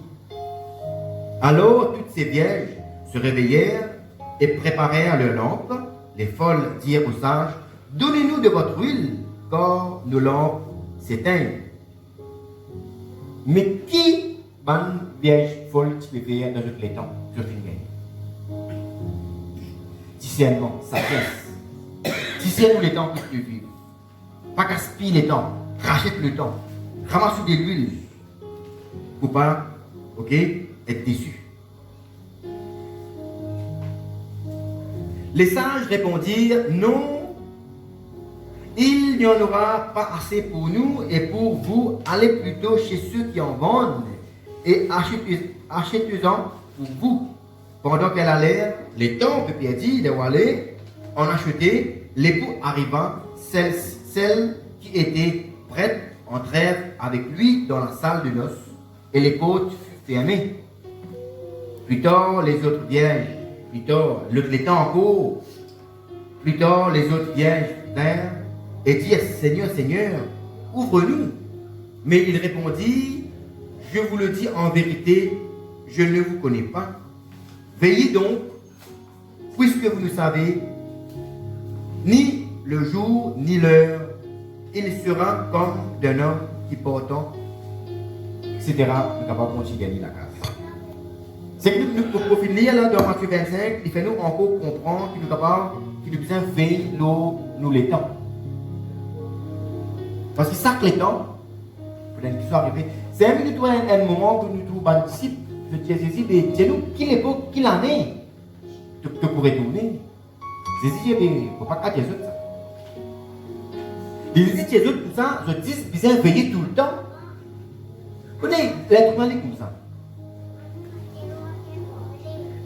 [SPEAKER 1] Alors, toutes ces vierges se réveillèrent et préparèrent leurs lampes. Les folles dirent aux sages, donnez-nous de votre huile, car nos lampes s'éteignent. Mais qui ban vierge folle tu peux faire dans tous les temps, sur une gagne? Discernement, sagesse. Discerne les temps que tu vis. Pas gaspille les temps, rachète le temps, ramasse de l'huile. Pour pas, ok, être déçu. Les sages répondirent, non, il n'y en aura pas assez pour nous et pour vous, allez plutôt chez ceux qui en vendent et achetez-en pour vous. Pendant qu'elle allait, les temps que Pierre dit, de aller en acheter, l'époux arriva, celles qui étaient prêtes entrèrent avec lui dans la salle de noces et les portes furent fermées. Plus tard, les autres vierges, plus tard, les temps encore, plus tard, les autres vierges vinrent et dirent, Seigneur, Seigneur, ouvre-nous. Mais il répondit, je vous le dis en vérité, je ne vous connais pas. Veillez donc, puisque vous ne savez ni le jour ni l'heure, il sera comme d'un homme qui portant, etc. Nous ne pouvons pas gagner la grâce. C'est que nous pouvons finir là dans Matthieu 25, il fait nous encore comprendre qu'il nous capable, qu'il nous besoin veiller nous les temps. Parce que ça que les temps, peut-être qu'il soit arrivé, c'est un moment que nous trouvons un disciple. Je dis à Jésus, mais dis-nous, quelle époque, quelle année tu pourrais tourner? Jésus dit, il ne faut pas qu'à Jésus ça. Il dit, Jésus, tout ça, je dis, bien veiller tout le temps. Vous connaissez, l'être humain est comme ça.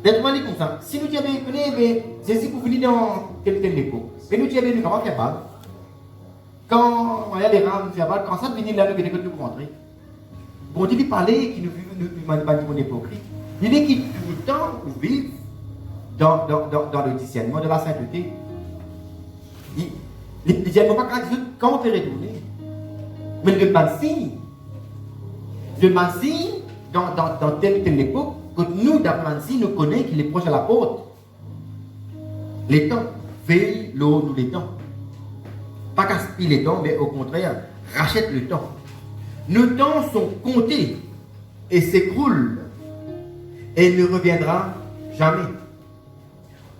[SPEAKER 1] L'être humain est comme ça. Si nous disons, mais Jésus, pour venir dans telle époque, mais nous disons, nous comment faire mal. Quand il y a des rames, quand ça devient là, nous devons nous rentrer. Bon Dieu, il parlait qui nous demande pas de hypocrite. Il est qui tout le temps vivent dans le discernement de la sainteté. Le discernement pas quand on peut retourner. Mais le signe dans telle époque, que nous, d'Amansi, nous connaissons qu'il est proche à la porte. Les temps, veille l'eau, nous les temps. Pas gaspille les temps, mais au contraire, rachète le temps. Nos temps sont comptés et s'écroulent et ne reviendra jamais.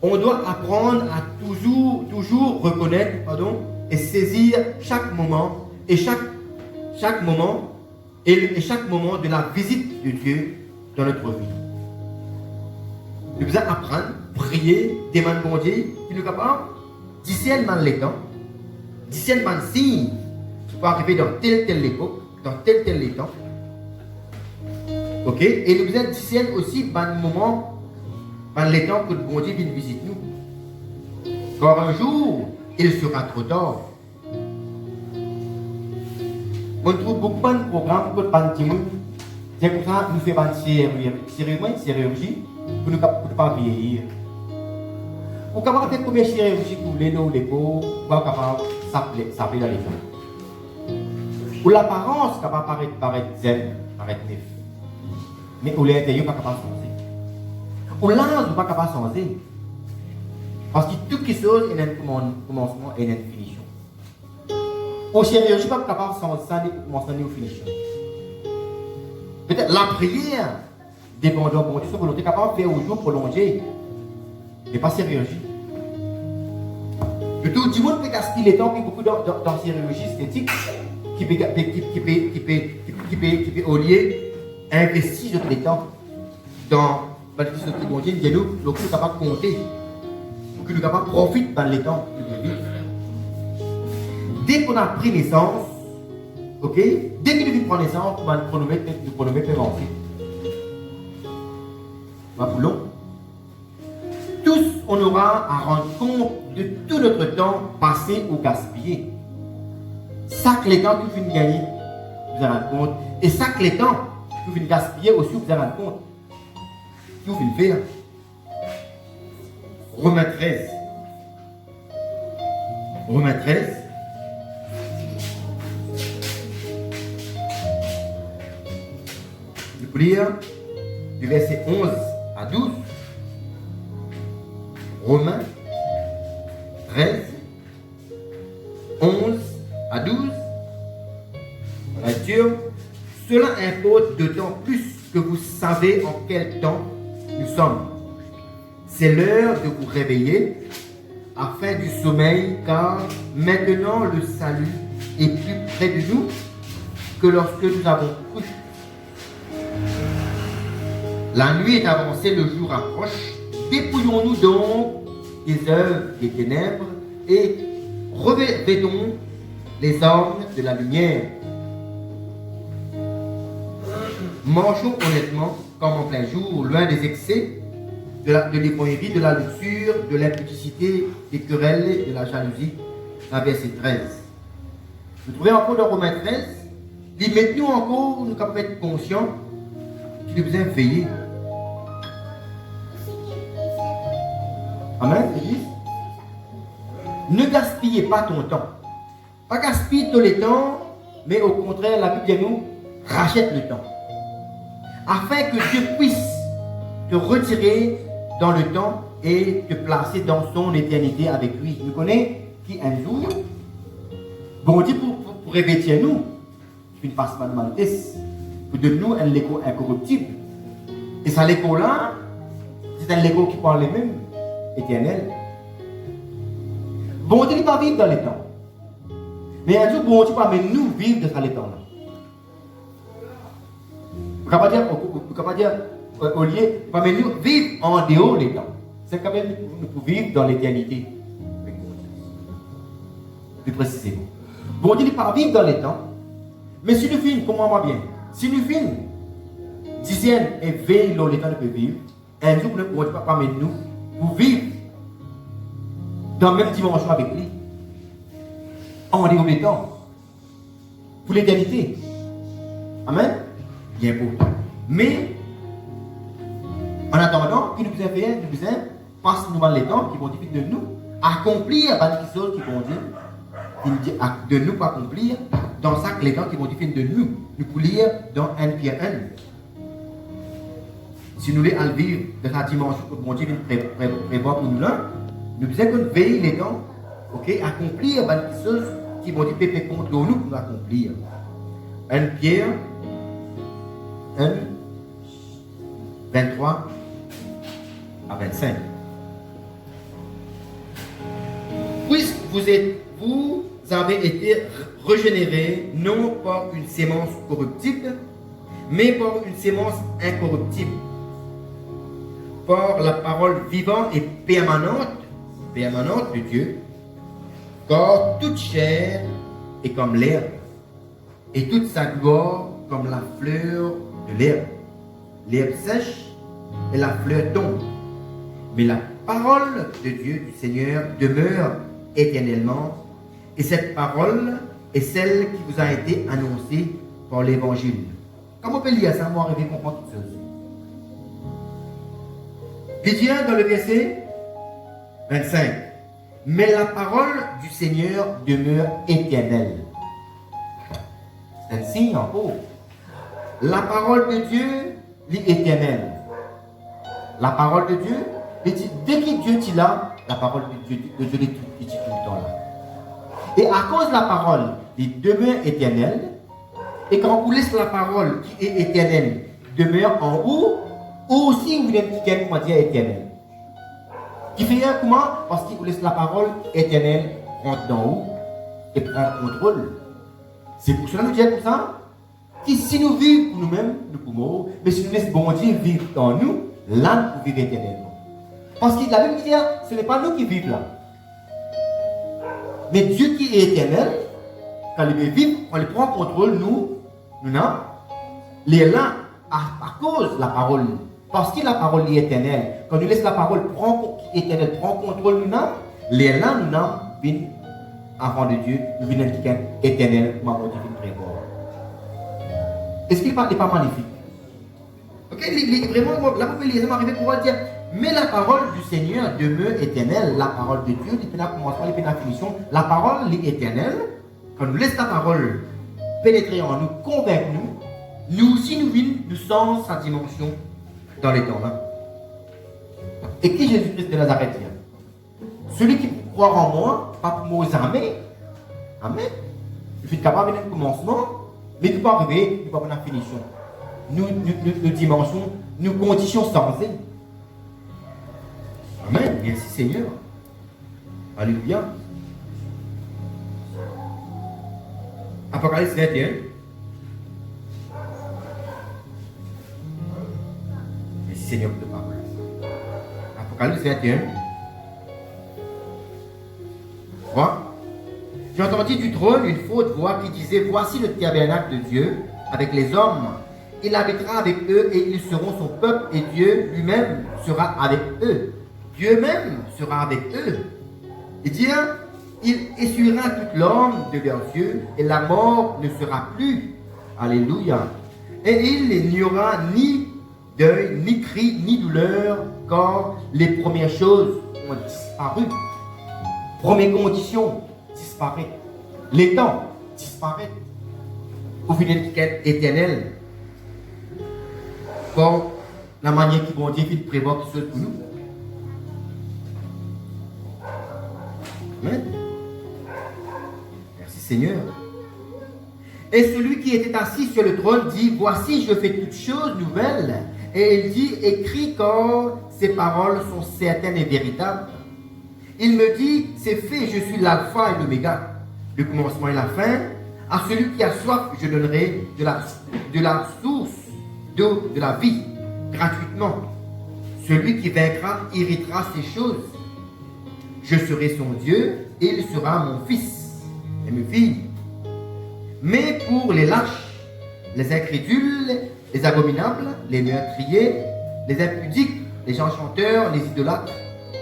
[SPEAKER 1] On doit apprendre à toujours reconnaître, et saisir chaque moment et chaque moment de la visite de Dieu dans notre vie. Nous devons apprendre, prier, demander bon Dieu, qui nous capable, discernement les temps, discernement signe qui peut arriver dans telle époque, dans tel temps. Ok? Et nous devons discerner aussi dans le moment, dans les temps que le bon Dieu vient visiter nous. Car un jour, il sera trop tard. On trouve beaucoup de programmes pour le monde. C'est pour ça que nous faisons une chirurgie pour ne pas vieillir. Pour capable faire combien de chirurgie pour les dos, les peaux, pour capable s'appeler dans les gens. Pour l'apparence, capable paraître zen, paraître neuf. Mais pour l'intérieur, pas capable de changer. Pour l'âge, pas capable de changer. Parce que toute chose est un commencement et une finition. Pour chirurgie, pas capable de changer du commencement et de finition. Peut-être la prière, dépendant de votre volonté, capable de faire au jour prolongé, mais pas chirurgie. Le tout du monde peut gaspiller les temps, puis beaucoup dans chirurgie esthétique, qui peut au lieu investir les temps dans le bon Dieu, nous sommes capables de compter. pour que nous capables profiter dans les temps que nous vivons. Dès qu'on a pris naissance, ok, dès que nous prenons naissance, nous prenons avancer. Ma boulon. Tous, on aura à rendre compte de tout notre temps passé ou gaspillé. Ça que les temps que vous finissez de gagner, vous en rendez compte. Et ça que les temps que vous finissez de gaspiller aussi, vous en rendez compte. Que vous finissez de faire. Romains 13. Romains 13. Je peux lire du verset 11 à 12. Romains 13, 11 à 12. Lecture. Cela importe d'autant plus que vous savez en quel temps nous sommes. C'est l'heure de vous réveiller afin du sommeil, car maintenant le salut est plus près de nous que lorsque nous avons cru. La nuit est avancée, le jour approche. Dépouillons-nous donc des œuvres des ténèbres et revêtons les armes de la lumière. Marchons honnêtement comme en plein jour, loin des excès, de l'hypocrisie, de la luxure, de l'impudicité, des querelles et de la jalousie. Verset 13. Vous trouvez encore dans Romains 13, dit maintenant encore, nous sommes être conscients qu'il nous a veillé. Amen, Église. Ne gaspillez pas ton temps. Pas gaspiller tout le temps, mais au contraire, la Bible dit nous, rachète le temps. Afin que Dieu puisse te retirer dans le temps et te placer dans son éternité avec lui. Vous connaissez qui un jour, bon Dieu pour revêtir nous, une passe pas de maltesse, pour de nous un légo incorruptible. Et ça légo là, c'est un légo qui parle les mêmes. Éternel. Bon Dieu n'est pas vivre dans les temps. Mais un jour, bon Dieu va nous vivre dans les temps-là. Vous ne pouvez pas dire au lieu, va nous vivre en dehors des temps. C'est quand même nous pouvons vivre dans l'éternité. Plus précisément. Bon Dieu n'est pas vivre dans les temps. Mais si nous films, comprends-moi bien, si nous films, dizaines et veillent dans les temps de vivre, un jour, bon Dieu va nous pour vivre dans la même dimension avec lui, en dehors des temps, pour l'éternité. Amen. Bien beau. Mais, en attendant, qu'il nous a fait, nous passe-nous dans les temps qui vont dire de nous accomplir les choses qui vont dire, de nous accomplir dans ça les temps qui vont dire de nous. Nous pouvons lire dans 1 Pierre 1. Si nous voulons vivre dans la dimension que mon Dieu prévoit pour nous là, nous devons veiller les temps, ok, accomplir les choses qui vont dire pépé contre nous pour accomplir. 1 Pierre 1, 23 à 25. Puisque vous avez été régénérés non par une sémence corruptible, mais par une sémence incorruptible, par la parole vivante et permanente de Dieu, car toute chair est comme l'herbe, et toute sa gloire comme la fleur de l'herbe. L'herbe sèche et la fleur tombe, mais la parole de Dieu, du Seigneur, demeure éternellement, et cette parole est celle qui vous a été annoncée par l'Évangile. Comment on peut lire ça, moi, arriver à comprendre toutes choses? Il dit dans le verset 25, mais la parole du Seigneur demeure éternelle. C'est un signe en haut. La parole de Dieu est éternelle. La parole de Dieu, dès que Dieu dit là, la parole de Dieu est tout le temps là. Et à cause de la parole, il demeure éternelle. Et quand vous laissez la parole qui est éternelle demeure en haut, aussi vous n'êtes qu'un comment dire éternel. Qui fait comment? Parce qu'il vous laisse la parole éternelle rentre d'en haut et prend le contrôle. C'est pour cela que nous disons comme ça. Que si nous vivons pour nous-mêmes, nous pouvons, mais si nous laissons bon Dieu vivre dans nous, là nous pouvons vivre éternellement. Parce que la Bible dit, ce n'est pas nous qui vivons là. Mais Dieu qui est éternel, quand il veut vivre, on le prend en contrôle, nous, non. Les là, à cause de la parole. Parce que la parole est éternelle. Quand nous laissons la parole éternelle prendre contrôle, nous, les là, nous, viennent avant de Dieu, nous viennent quelqu'un éternel, ma Dieu vient prévoir. Est-ce qu'il n'est pas magnifique? Ok, vraiment, la Bible est arrivé pour dire, mais la parole du Seigneur demeure éternelle. La parole de Dieu, il peut commencement, il peut la finition. La parole est éternelle. Quand nous laissons la parole pénétrer en nous, convaincre nous aussi nous sommes sa dimension dans les temps là. Et qui Jésus-Christ de Nazareth? Celui qui croit en moi, pas pour moi, amen. Amen. Je suis capable d'un commencement, mais il ne peut pas arriver, il ne peut pas avoir une finition. Nous dimensions, nous conditions sensées. Amen. Merci Seigneur. Alléluia. Apocalypse 21. Merci Seigneur pour ta parole. Apocalypse 21. 3. J'ai entendu du trône une forte voix qui disait, voici le tabernacle de Dieu avec les hommes. Il habitera avec eux et ils seront son peuple et Dieu lui-même sera avec eux. Dieu même sera avec eux. Et dit, il essuiera toute larme de leurs yeux et la mort ne sera plus. Alléluia. Et il n'y aura ni deuil, ni cri, ni douleur, car les premières choses ont disparu. Première condition, disparaît. Les temps disparaissent. Au final, éternel. Comme la manière qui bon Dieu prévoit quelque chose pour nous. Amen. Merci Seigneur. Et celui qui était assis sur le trône dit, voici je fais toutes choses nouvelles. Et il dit, écris car ces paroles sont certaines et véritables. Il me dit, c'est fait, je suis l'alpha et l'oméga, le commencement et la fin. À celui qui a soif, je donnerai de la source d'eau de la vie, gratuitement. Celui qui vaincra héritera ces choses. Je serai son Dieu et il sera mon fils et mes filles. Mais pour les lâches, les incrédules, les abominables, les meurtriers, les impudiques, les enchanteurs, les idolâtres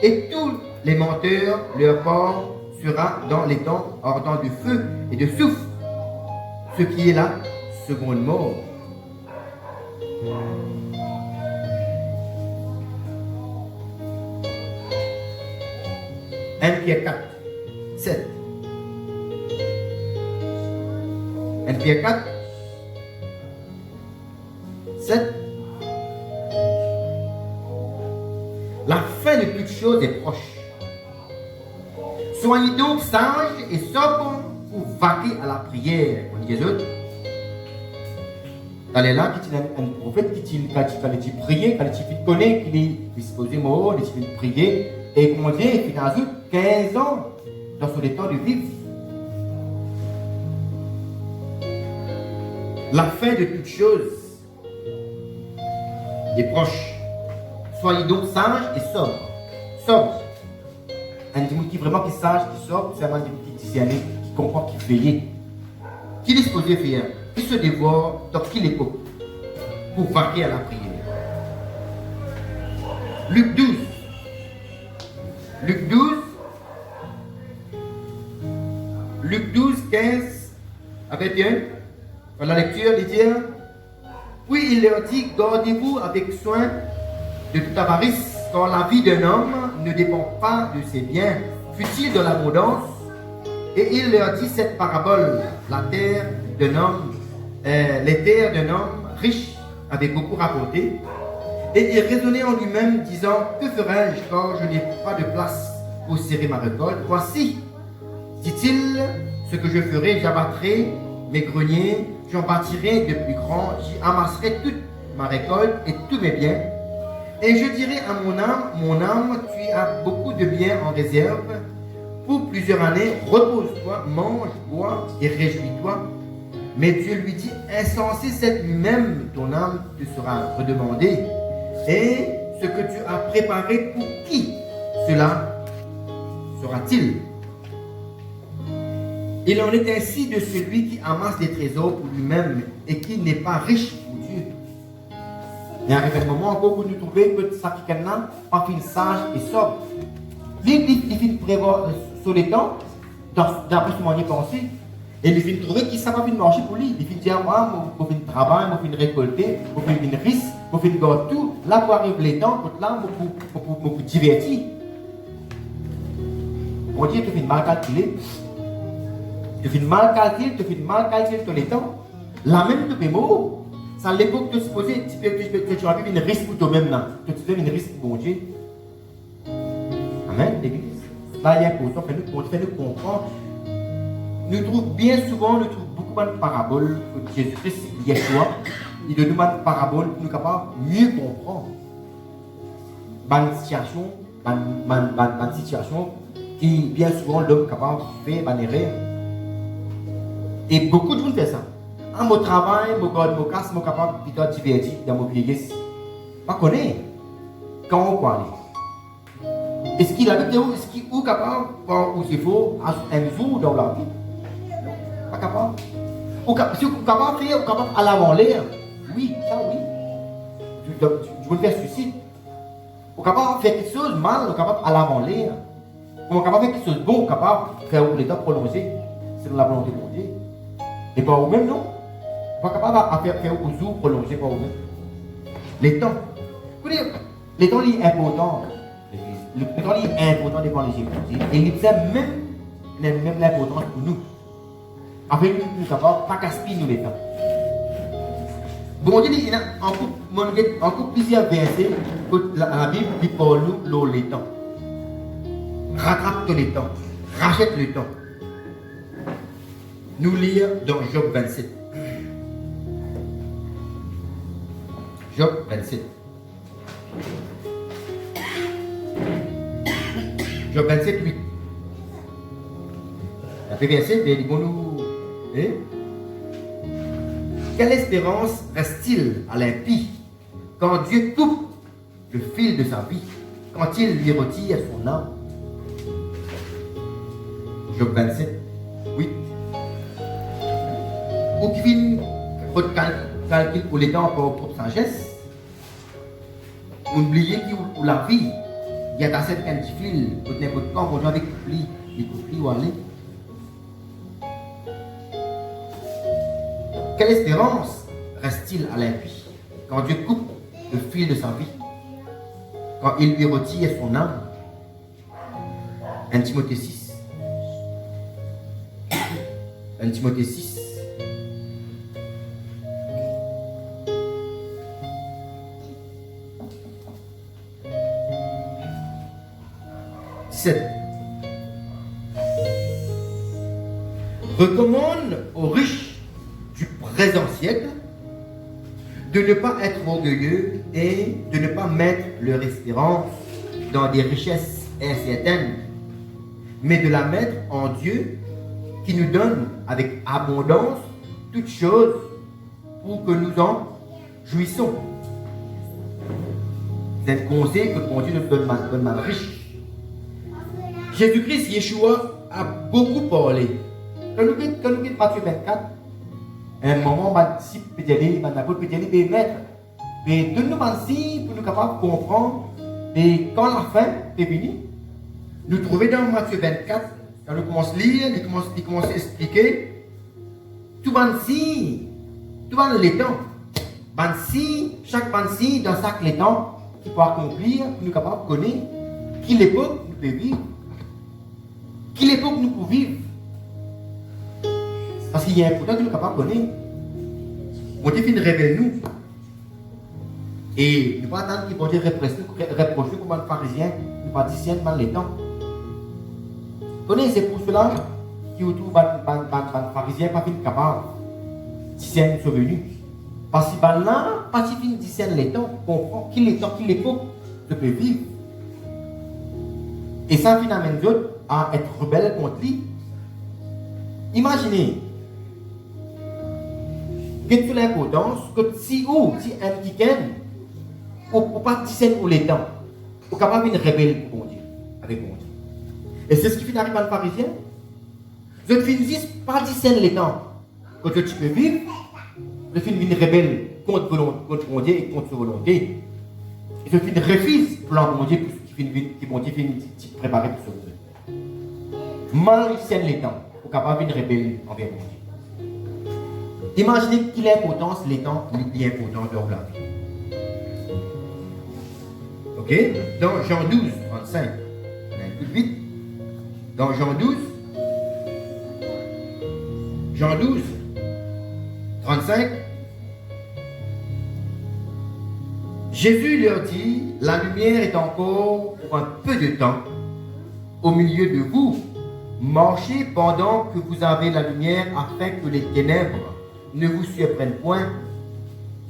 [SPEAKER 1] et tous les menteurs, leur corps sera dans les temps ardents de feu et de soufre, ce qui est la seconde mort. 1 Pierre 4, 7. 1 Pierre 4, 7. La fin de toute chose est proche. Soyez donc sages et sobres pour vaquer à la prière. On dit les autres. Quand est là, qui est un prophète, qui dit prier, quand il connaît, qu'il est disposé mort, il dit prier, et comment dire, il ajoute 15 ans dans son état de vivre. La fin de toute chose est proche. Soyez donc sages et sobres. Sobres. Un dimanche qui vraiment qui sage, qui sobre, c'est un dimanche qui discerne, qui comprend, qui veille. Qui est disposé à faire, qui se dévore, dans qui l'époque, pour vaquer à la prière. Luc 12. Luc 12. Luc 12, 15 à 21. Dans la lecture, il dit, puis il leur dit, gardez-vous avec soin de toute avarice, car la vie d'un homme ne dépend pas de ses biens, fut-il de l'abondance. Et il leur dit cette parabole, la terre d'un homme, les terres d'un homme riche avaient beaucoup rapporté. Et il raisonnait en lui-même, disant, que ferai-je quand je n'ai pas de place pour serrer ma récolte? Voici, dit-il, ce que je ferai, j'abattrai mes greniers, j'en bâtirai de plus grands, j'y amasserai toute ma récolte et tous mes biens. Et je dirai à mon âme, tu as beaucoup de biens en réserve. Pour plusieurs années, repose-toi, mange, bois et réjouis-toi. Mais Dieu lui dit, insensé, c'est lui-même ton âme te sera redemandée. Et ce que tu as préparé pour qui cela sera-t-il? Il en est ainsi de celui qui amasse des trésors pour lui-même et qui n'est pas riche pour Dieu. Il y a un moment encore où nous trouvons que ça qui est là, pas fin sage et sobre. Il faut prévoir sur les temps, d'après ce que j'ai pensé, et il faut trouver qui ça va marcher pour lui. Il faut dire, moi, il faut travailler, il faut récolter, il faut risque, il faut garder tout. Là, pour arriver les temps, là, pour divertir. On dit que tu fais mal calculer. Tu fais mal calculer tous les temps. La même de mots. C'est à l'époque de se poser, tu as vu une risque pour toi-même là. Tu fais une risque pour Dieu. Amen, l'église. Là, il y a important, fais-nous comprendre. Nous trouvons bien souvent, beaucoup de paraboles que Jésus-Christ, Yeshua, il nous demande des paraboles pour nous capables de mieux comprendre. Une situation qui, bien souvent, l'homme est capable de faire une erreur. Et beaucoup de gens font ça. En mon travail, mon God, mon casse, mon capable de divertir dans mon vieillesse. Pas connaître. Quand on parle. Est-ce qu'il a dit est-ce qu'il est capable, ou c'est faux, un jour dans la vie? Pas capable. Si vous êtes capable de faire, vous êtes capable à l'avant l'air. Oui, ça oui. Je veux faire suicide. Vous êtes capable de faire quelque chose de mal, vous êtes capable à l'avant l'air. Vous êtes capable de faire quelque chose de bon, vous êtes capable de faire l'état prolongé. C'est la volonté de Dieu. Et pas vous-même, non? Vous êtes capable de faire aux jours prolongés par vous-même. Les temps. Vous voyez, les temps sont importants. Le temps est important devant les Jésus. Et il sait même l'importance pour nous. Avec nous, nous ne sommes pas gaspiller nous les temps. Bon Dieu, il y a encore plusieurs versets que la Bible dit pour nous les temps. Rattrape tous les temps. Rachète le temps. Nous lire dans Job 27. Job 27. Job 27, 8. Après verset, il dit, nous, quelle espérance reste-t-il à l'impie quand Dieu coupe le fil de sa vie, quand il lui retire son âme? Job 27, 8. Ou qui vient votre calcul pour les temps pour propre sagesse, oubliez que la vie, il y a assez de fil, pour n'importe quand, on joue avec les conflits ou aller. Quelle espérance reste-t-il à l'impie quand Dieu coupe le fil de sa vie, quand il lui retire son âme? 1 Timothée 6. 1 Timothée 6. 7. Recommande aux riches du présent siècle de ne pas être orgueilleux et de ne pas mettre leur espérance dans des richesses incertaines, mais de la mettre en Dieu qui nous donne avec abondance toutes choses pour que nous en jouissons. C'est un conseil que mon Dieu nous donne mal riche. Jésus-Christ, Yeshua, a beaucoup parlé. Quand nous lisons Matthieu 24, à un moment, si peut y aller, maître. Mais donne-nous si pour nous capables de comprendre. Et quand la fin est venue, nous trouvons dans Matthieu 24, quand nous commençons à lire, il commence à expliquer tout si, tout les temps. Chaque si dans chaque temps qui peut accomplir, pour nous capables de connaître qui l'époque nous peut vivre. Qui l'époque nous pouvons vivre. Parce qu'il y a un important que nous sommes capables de connaître. Mon Dieu finit révèle nous. Et nous ne pas attendre qu'il va reprocher comme un pharisien, nous pas discerner dans les temps. Tenez, c'est pour cela qu'il y a tout un pharisien pas capable de discerner sont venus. Parce que là, pas si fin discerner les temps, comprend qui l'époque peut vivre. Et ça finit amène d'autres à être rebelle contre lui. Imaginez, quelle est l'importance que si un qui ou pas discerner pour les temps. Ou capable de rebelle pour bon Dieu, avec bon Dieu. Et c'est ce qui finit arriver à le pharisien. Je ne finis pas discerner les temps. Quand tu peux vivre, je finis une rebelle contre bon Dieu et contre sa volonté. Et je finis refuse le plan de bon Dieu qui bon Dieu finit préparer pour ce Dieu. Mal discerner les temps, ou capable de rebelle envers bon Dieu. Imaginez qu'il est important, les temps, il est important dans la vie. Ok? Dans Jean 12, 35, on a un peu vite. Dans Jean 12, 35, Jésus leur dit, la lumière est encore pour un peu de temps au milieu de vous. Marchez pendant que vous avez la lumière afin que les ténèbres ne vous surprennent point.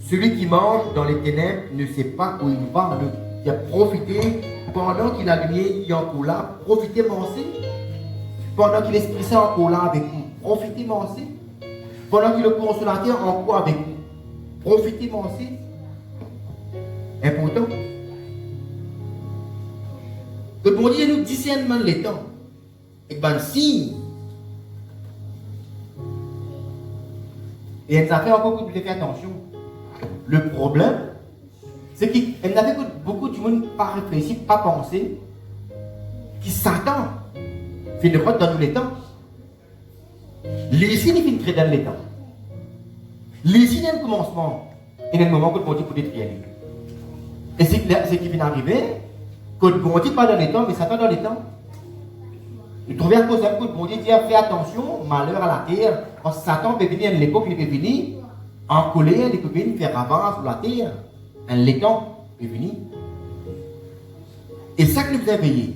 [SPEAKER 1] Celui qui marche dans les ténèbres ne sait pas où il va. Il a profité pendant qu'il a la lumière qui est encore là. Profitez, mancez. Pendant que l'Esprit Saint est encore là avec vous. Profitez, mancez. Pendant que le consolateur est encore avec vous. Profitez, mancez. Important. Que bon Dieu nous discernement les temps. Et ben si. Et elle a fait encore que de faire attention. Le problème, c'est qu'elle n'avait que beaucoup de monde pas réfléchi, pas pensé, qui Satan fait de route dans tous les temps. Les signes finissent très dans les temps. Les signes, il y a un commencement. Il y a un moment que bon Dieu peut détruire. Et c'est qui vient d'arriver, que bon Dieu pas dans les temps, mais Satan dans les temps. Il trouvait à cause d'un coup, bon Dieu dit, fais attention, malheur à la terre, parce que Satan peut venir à l'époque, il peut venir en colère, il peut venir faire avance sur la terre. Un l'étang peut venir. Et ça que nous avons veillé.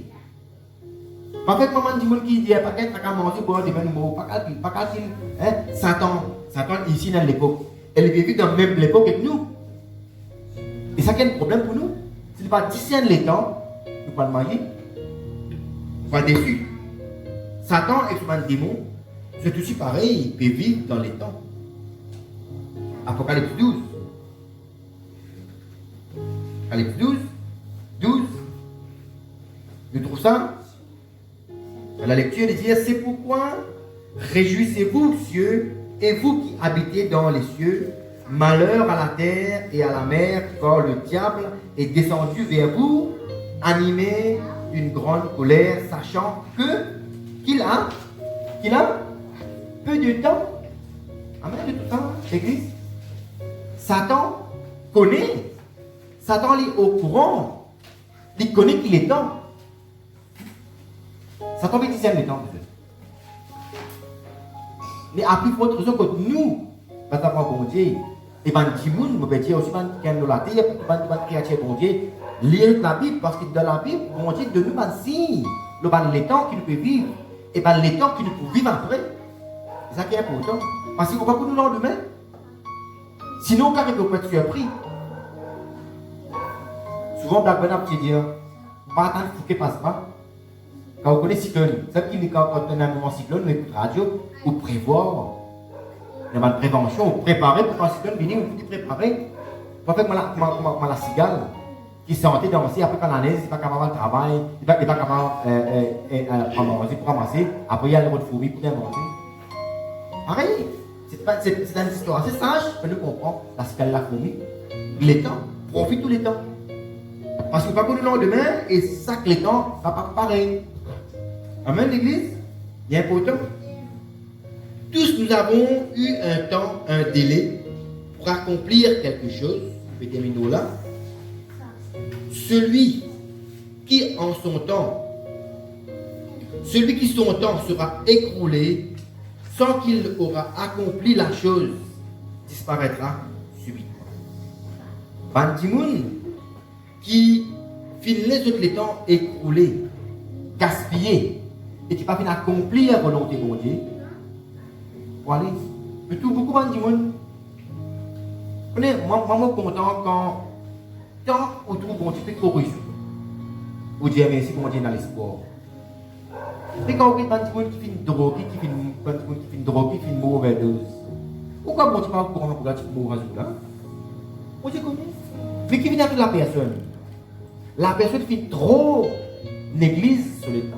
[SPEAKER 1] Pas fait maman du monde qui dit, pas qu'à manger pour des mêmes mots, pas qu'à dire, Satan ici dans l'époque, elle vit dans la même époque que nous. Et ça qui est un problème pour nous. Si nous ne pas discerner les temps, nous ne pas le marier, nous ne pas déçus. Satan est un démon, c'est aussi pareil, il peut vivre dans les temps. Apocalypse 12. Apocalypse 12. Nous trouvons ça. Dans la lecture, il dit, c'est pourquoi réjouissez-vous, cieux, et vous qui habitez dans les cieux, malheur à la terre et à la mer, car le diable est descendu vers vous, animé d'une grande colère, sachant qu'il a peu de temps. Amen, de tout temps, l'église. Satan connaît. Satan est au courant. Il connaît qu'il est temps. Satan veut discerner le temps. Mais à plus forte raison que nous, par exemple, bon Dieu, et ben, Dimoun, me peut dire aussi, ben, qu'il y a de la terre, ben, créature, bon Dieu, lire la Bible, parce que dans la Bible, bon Dieu, de nous, ben, si, les temps qu'il peut vivre, et ben, les temps qu'il peut vivre après. C'est ça qui est important. Parce qu'il ne faut pas que nous lendemain. Sinon, quand on peut être surpris. Souvent, Black Bernard peut dire, pas attendre qu'il ne passe pas. Quand on connaît cyclone, ça qui quand on a un moment cyclone, on écoute radio, ou prévoir, il y a une prévention, ou préparer pour quand le cyclone vient, on peut préparer. Pas fait que la cigale, qui sentait danser, après quand la neige, il n'est pas capable de travail, il n'est pas capable de manger pour ramasser, après il y a le rôle de fourmi pour manger. Pareil, c'est une histoire assez sage, que nous comprenons la cigale de la fourmi. Les temps, profite tous les temps. Parce que pas pour le lendemain, et ça que les temps va pas pareil. Amen, l'église? Il est important. Tous nous avons eu un temps, un délai pour accomplir quelque chose. Je vais terminer là. Celui qui son temps sera écroulé sans qu'il aura accompli la chose, disparaîtra subitement. Bandimoun qui finit les autres les temps écroulés, gaspillés, et qui pas fin accomplir la volonté de Dieu. Voilà. Mais tout beaucoup de monde. Moi, je suis content quand on trouve bon Dieu trop riche. Ou dire merci pour Dieu dans l'espoir. Mais quand on voit des gens qui finissent drogués, qui finissent mauvais dose. Pourquoi bon Dieu pas au courant pour la petite mauvaise là? On Dieu connaît. Mais qui vient avec la personne? La personne fait trop néglige sur le temps.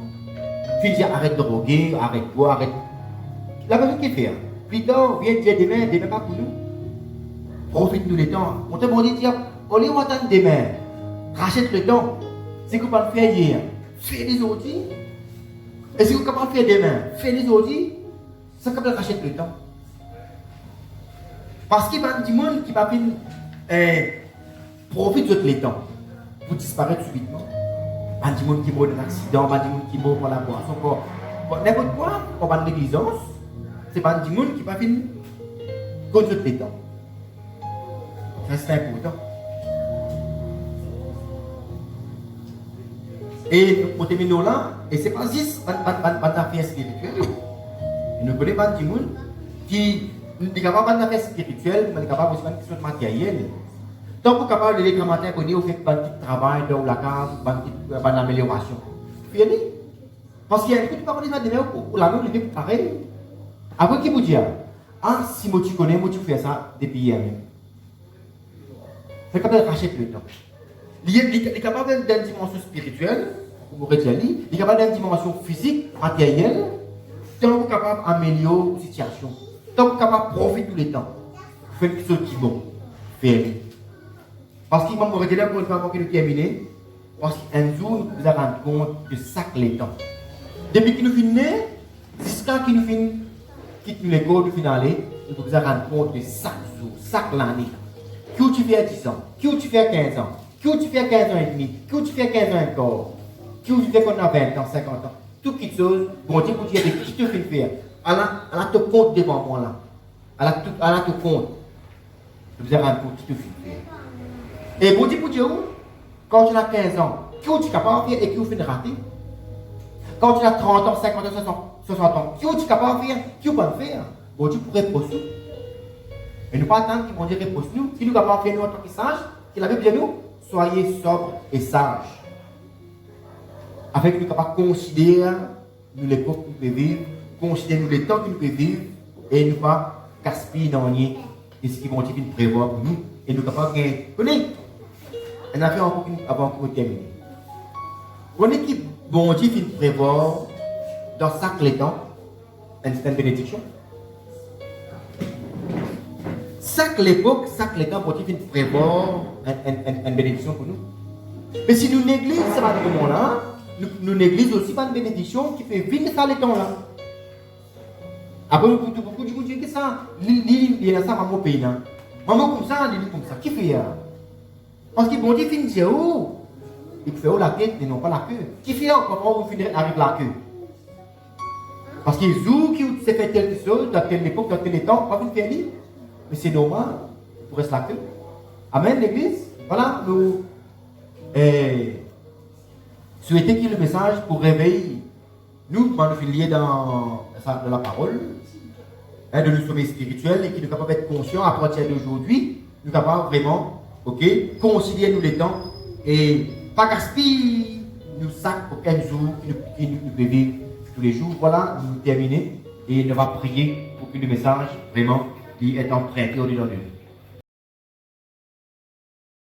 [SPEAKER 1] Puis dit arrête de droguer, arrête quoi, arrête. La personne qui fait, plus tard, vient dire demain pas pour nous. Profite-nous le temps. On te demande de dire, on est attendre demain. Rachète le temps. C'est qu'on peut le faire hier. Fais-les aujourd'hui. Et si vous ne pouvez pas le faire demain, fais-les aujourd'hui. Ça qu'on peut racheter le temps. Parce qu'il y a des gens qui va profiter de le temps pour disparaître subitement. Il y a des gens qui meurent d'un accident, il y a des gens qui meurent par la boisson, n'importe quoi, pour une négligence. C'est pas des gens qui va finir contre le temps. Ça c'est important. Et pour terminer là, et c'est pas juste une affaire spirituelle. Nous ne connaissons pas des gens qui sont capables d'affaires spirituelles, mais capables aussi de questions matérielles. Donc, vous êtes capable de les grammaires qu'on vous faites un petit travail dans la case, une amélioration. Fini. Parce qu'il y a un truc qui ne peut pas ou la même, il est pareil. Après, qui vous dit, ah, si moi tu connais, moi tu fais ça depuis hier même. C'est capable de racheter le temps. Il est capable d'une dimension spirituelle, vous pourrez dire, il est capable d'une dimension physique, matérielle, tant vous êtes capable d'améliorer la situation. Tant vous êtes capable de profiter tout le temps. Faites ce qui est bon. Faites-le. Parce qu'il m'a dit là pour une fois que nous terminons, parce qu'un jour, nous nous rendons compte de ça que le temps. Depuis que nous finissons, jusqu'à ce que nous finissons, quittons l'école, nous finissons, nous nous rendons compte de chaque jour, chaque année. Qui tu fais à 10 ans, qui tu fais à 15 ans, qui tu fais à 15 ans et demi, qui tu fais à 15 ans encore, qui tu fais quand on a 20 ans, 50 ans. Toutes les choses, bon Dieu, pour dire qui te fait faire. Elle a te compte devant moi là. Elle a te compte. Nous nous rendons compte qui te fait faire. Et bon Dieu, pour dire, quand tu as 15 ans, qui tu es capable de faire et qui tu fais rater? Quand tu as 30 ans, 50 ans, 60 ans, qui tu es capable de faire, qui tu peux le faire? Bon Dieu pourrait poser. Et nous pas attendre qu'ils vont dire réponse nous. Si nous sommes capables de faire nous en tant que sages, qu'il avait bien nous, soyez sobres et sages. Afin que nous soyons capables de considérer nous l'époque que nous pouvons vivre, considérer nous le temps que nous pouvons vivre, et nous pas gaspiller dans rien de ce qui vont dire prévoir pour nous. Et nous sommes capables de gagner. Connaissez, on a fait encore avant que nous terminions. Connaissez qui bon Dieu finit prévoir dans chaque temps une bénédiction. Chaque époque, chaque temps, pour qu'il prévoir une bénédiction pour nous. Mais si nous négligeons ce moment-là, nous négligeons aussi pas une bénédiction qui fait vivre ça le temps-là. Après, beaucoup de gens disent que ça, il y a ça, maman pays. Maman comme ça, il comme ça. Qui fait ça? Parce que bon Dieu finit dire où? Il fait où la tête et non pas la queue. Qui fait ça? Comment vous finirez avec la queue? Parce que vous qui s'est fait quelque chose, dans telle époque, dans tel temps, pas vous faire lire. Mais c'est normal pour rester la queue. Amen, l'église. Voilà, nous souhaitons qu'il y ait le message pour réveiller. Nous, quand nous filions dans la parole, de nous sommes spirituels et qui nous sommes capables d'être conscients à partir d'aujourd'hui, nous sommes capables vraiment, considérer nous les temps et pas gaspiller nous sacs aucun jour qui nous peut vivre tous les jours. Voilà, nous terminons et nous allons prier pour que le message vraiment est emprunté au-dedans de nous.